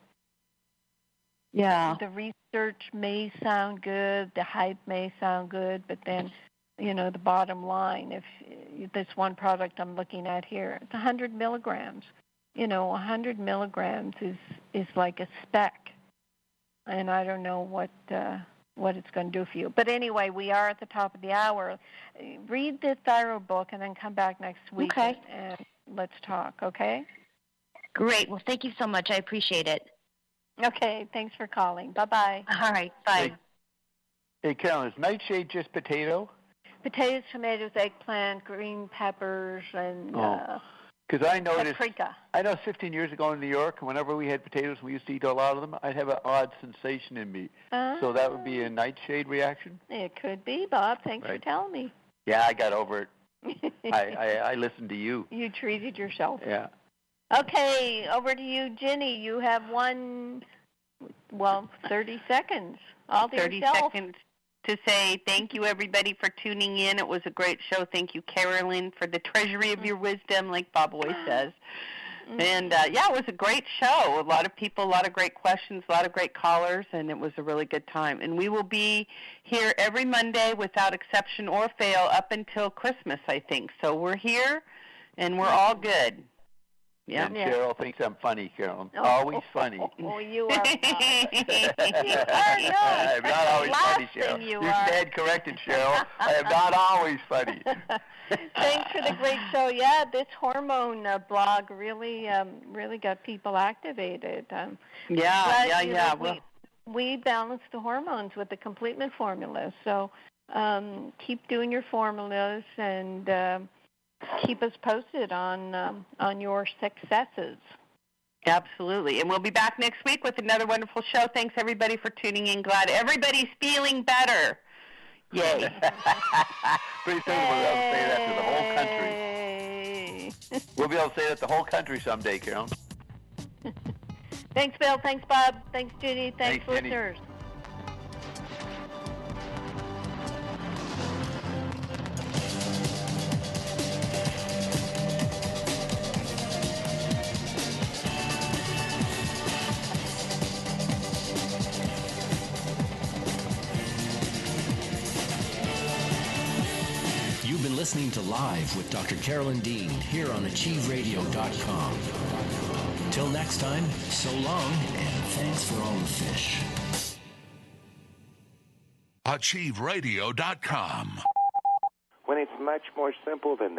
Yeah. The research may sound good, the hype may sound good, but then the bottom line. If this one product I'm looking at here, it's 100 milligrams. 100 milligrams is like a speck, and I don't know what it's going to do for you. But anyway, we are at the top of the hour. Read the thyroid book and then come back next week and let's talk, okay? Great. Well, thank you so much. I appreciate it. Okay, thanks for calling. Bye-bye. All right, bye. Hey, Carolyn, is nightshade just potato? Potatoes, tomatoes, eggplant, green peppers, and because I noticed, paprika. I know 15 years ago in New York, whenever we had potatoes, we used to eat a lot of them, I'd have an odd sensation in me. So that would be a nightshade reaction? It could be, Bob. Thanks for telling me. Yeah, I got over it. I listened to you. You treated yourself. Yeah. Okay, over to you, Ginny. You have 30 seconds. All to 30 yourself. seconds to say thank you, everybody, for tuning in. It was a great show. Thank you, Carolyn, for the treasury of your wisdom, like Bob always says. And, it was a great show. A lot of people, a lot of great questions, a lot of great callers, and it was a really good time. And we will be here every Monday without exception or fail up until Christmas, I think. So we're here, and we're all good. Yeah. And Cheryl thinks I'm funny, Carolyn. Always funny. Oh, you are not. You are not. I'm not always funny, Cheryl. You stand corrected, Cheryl. I am not always funny. Thanks for the great show. Yeah, this hormone blog really got people activated. We balance the hormones with the complement formula. So keep doing your formulas and keep us posted on your successes. Absolutely. And we'll be back next week with another wonderful show. Thanks, everybody, for tuning in. Glad everybody's feeling better. Yay. Pretty soon we'll be able to say that to the whole country. We'll be able to say that to the whole country someday, Carolyn. Thanks, Bill. Thanks, Bob. Thanks, Judy. Thanks listeners. Jenny. You've been listening to Live with Dr. Carolyn Dean here on AchieveRadio.com. Till next time, so long, and thanks for all the fish. AchieveRadio.com. When it's much more simple than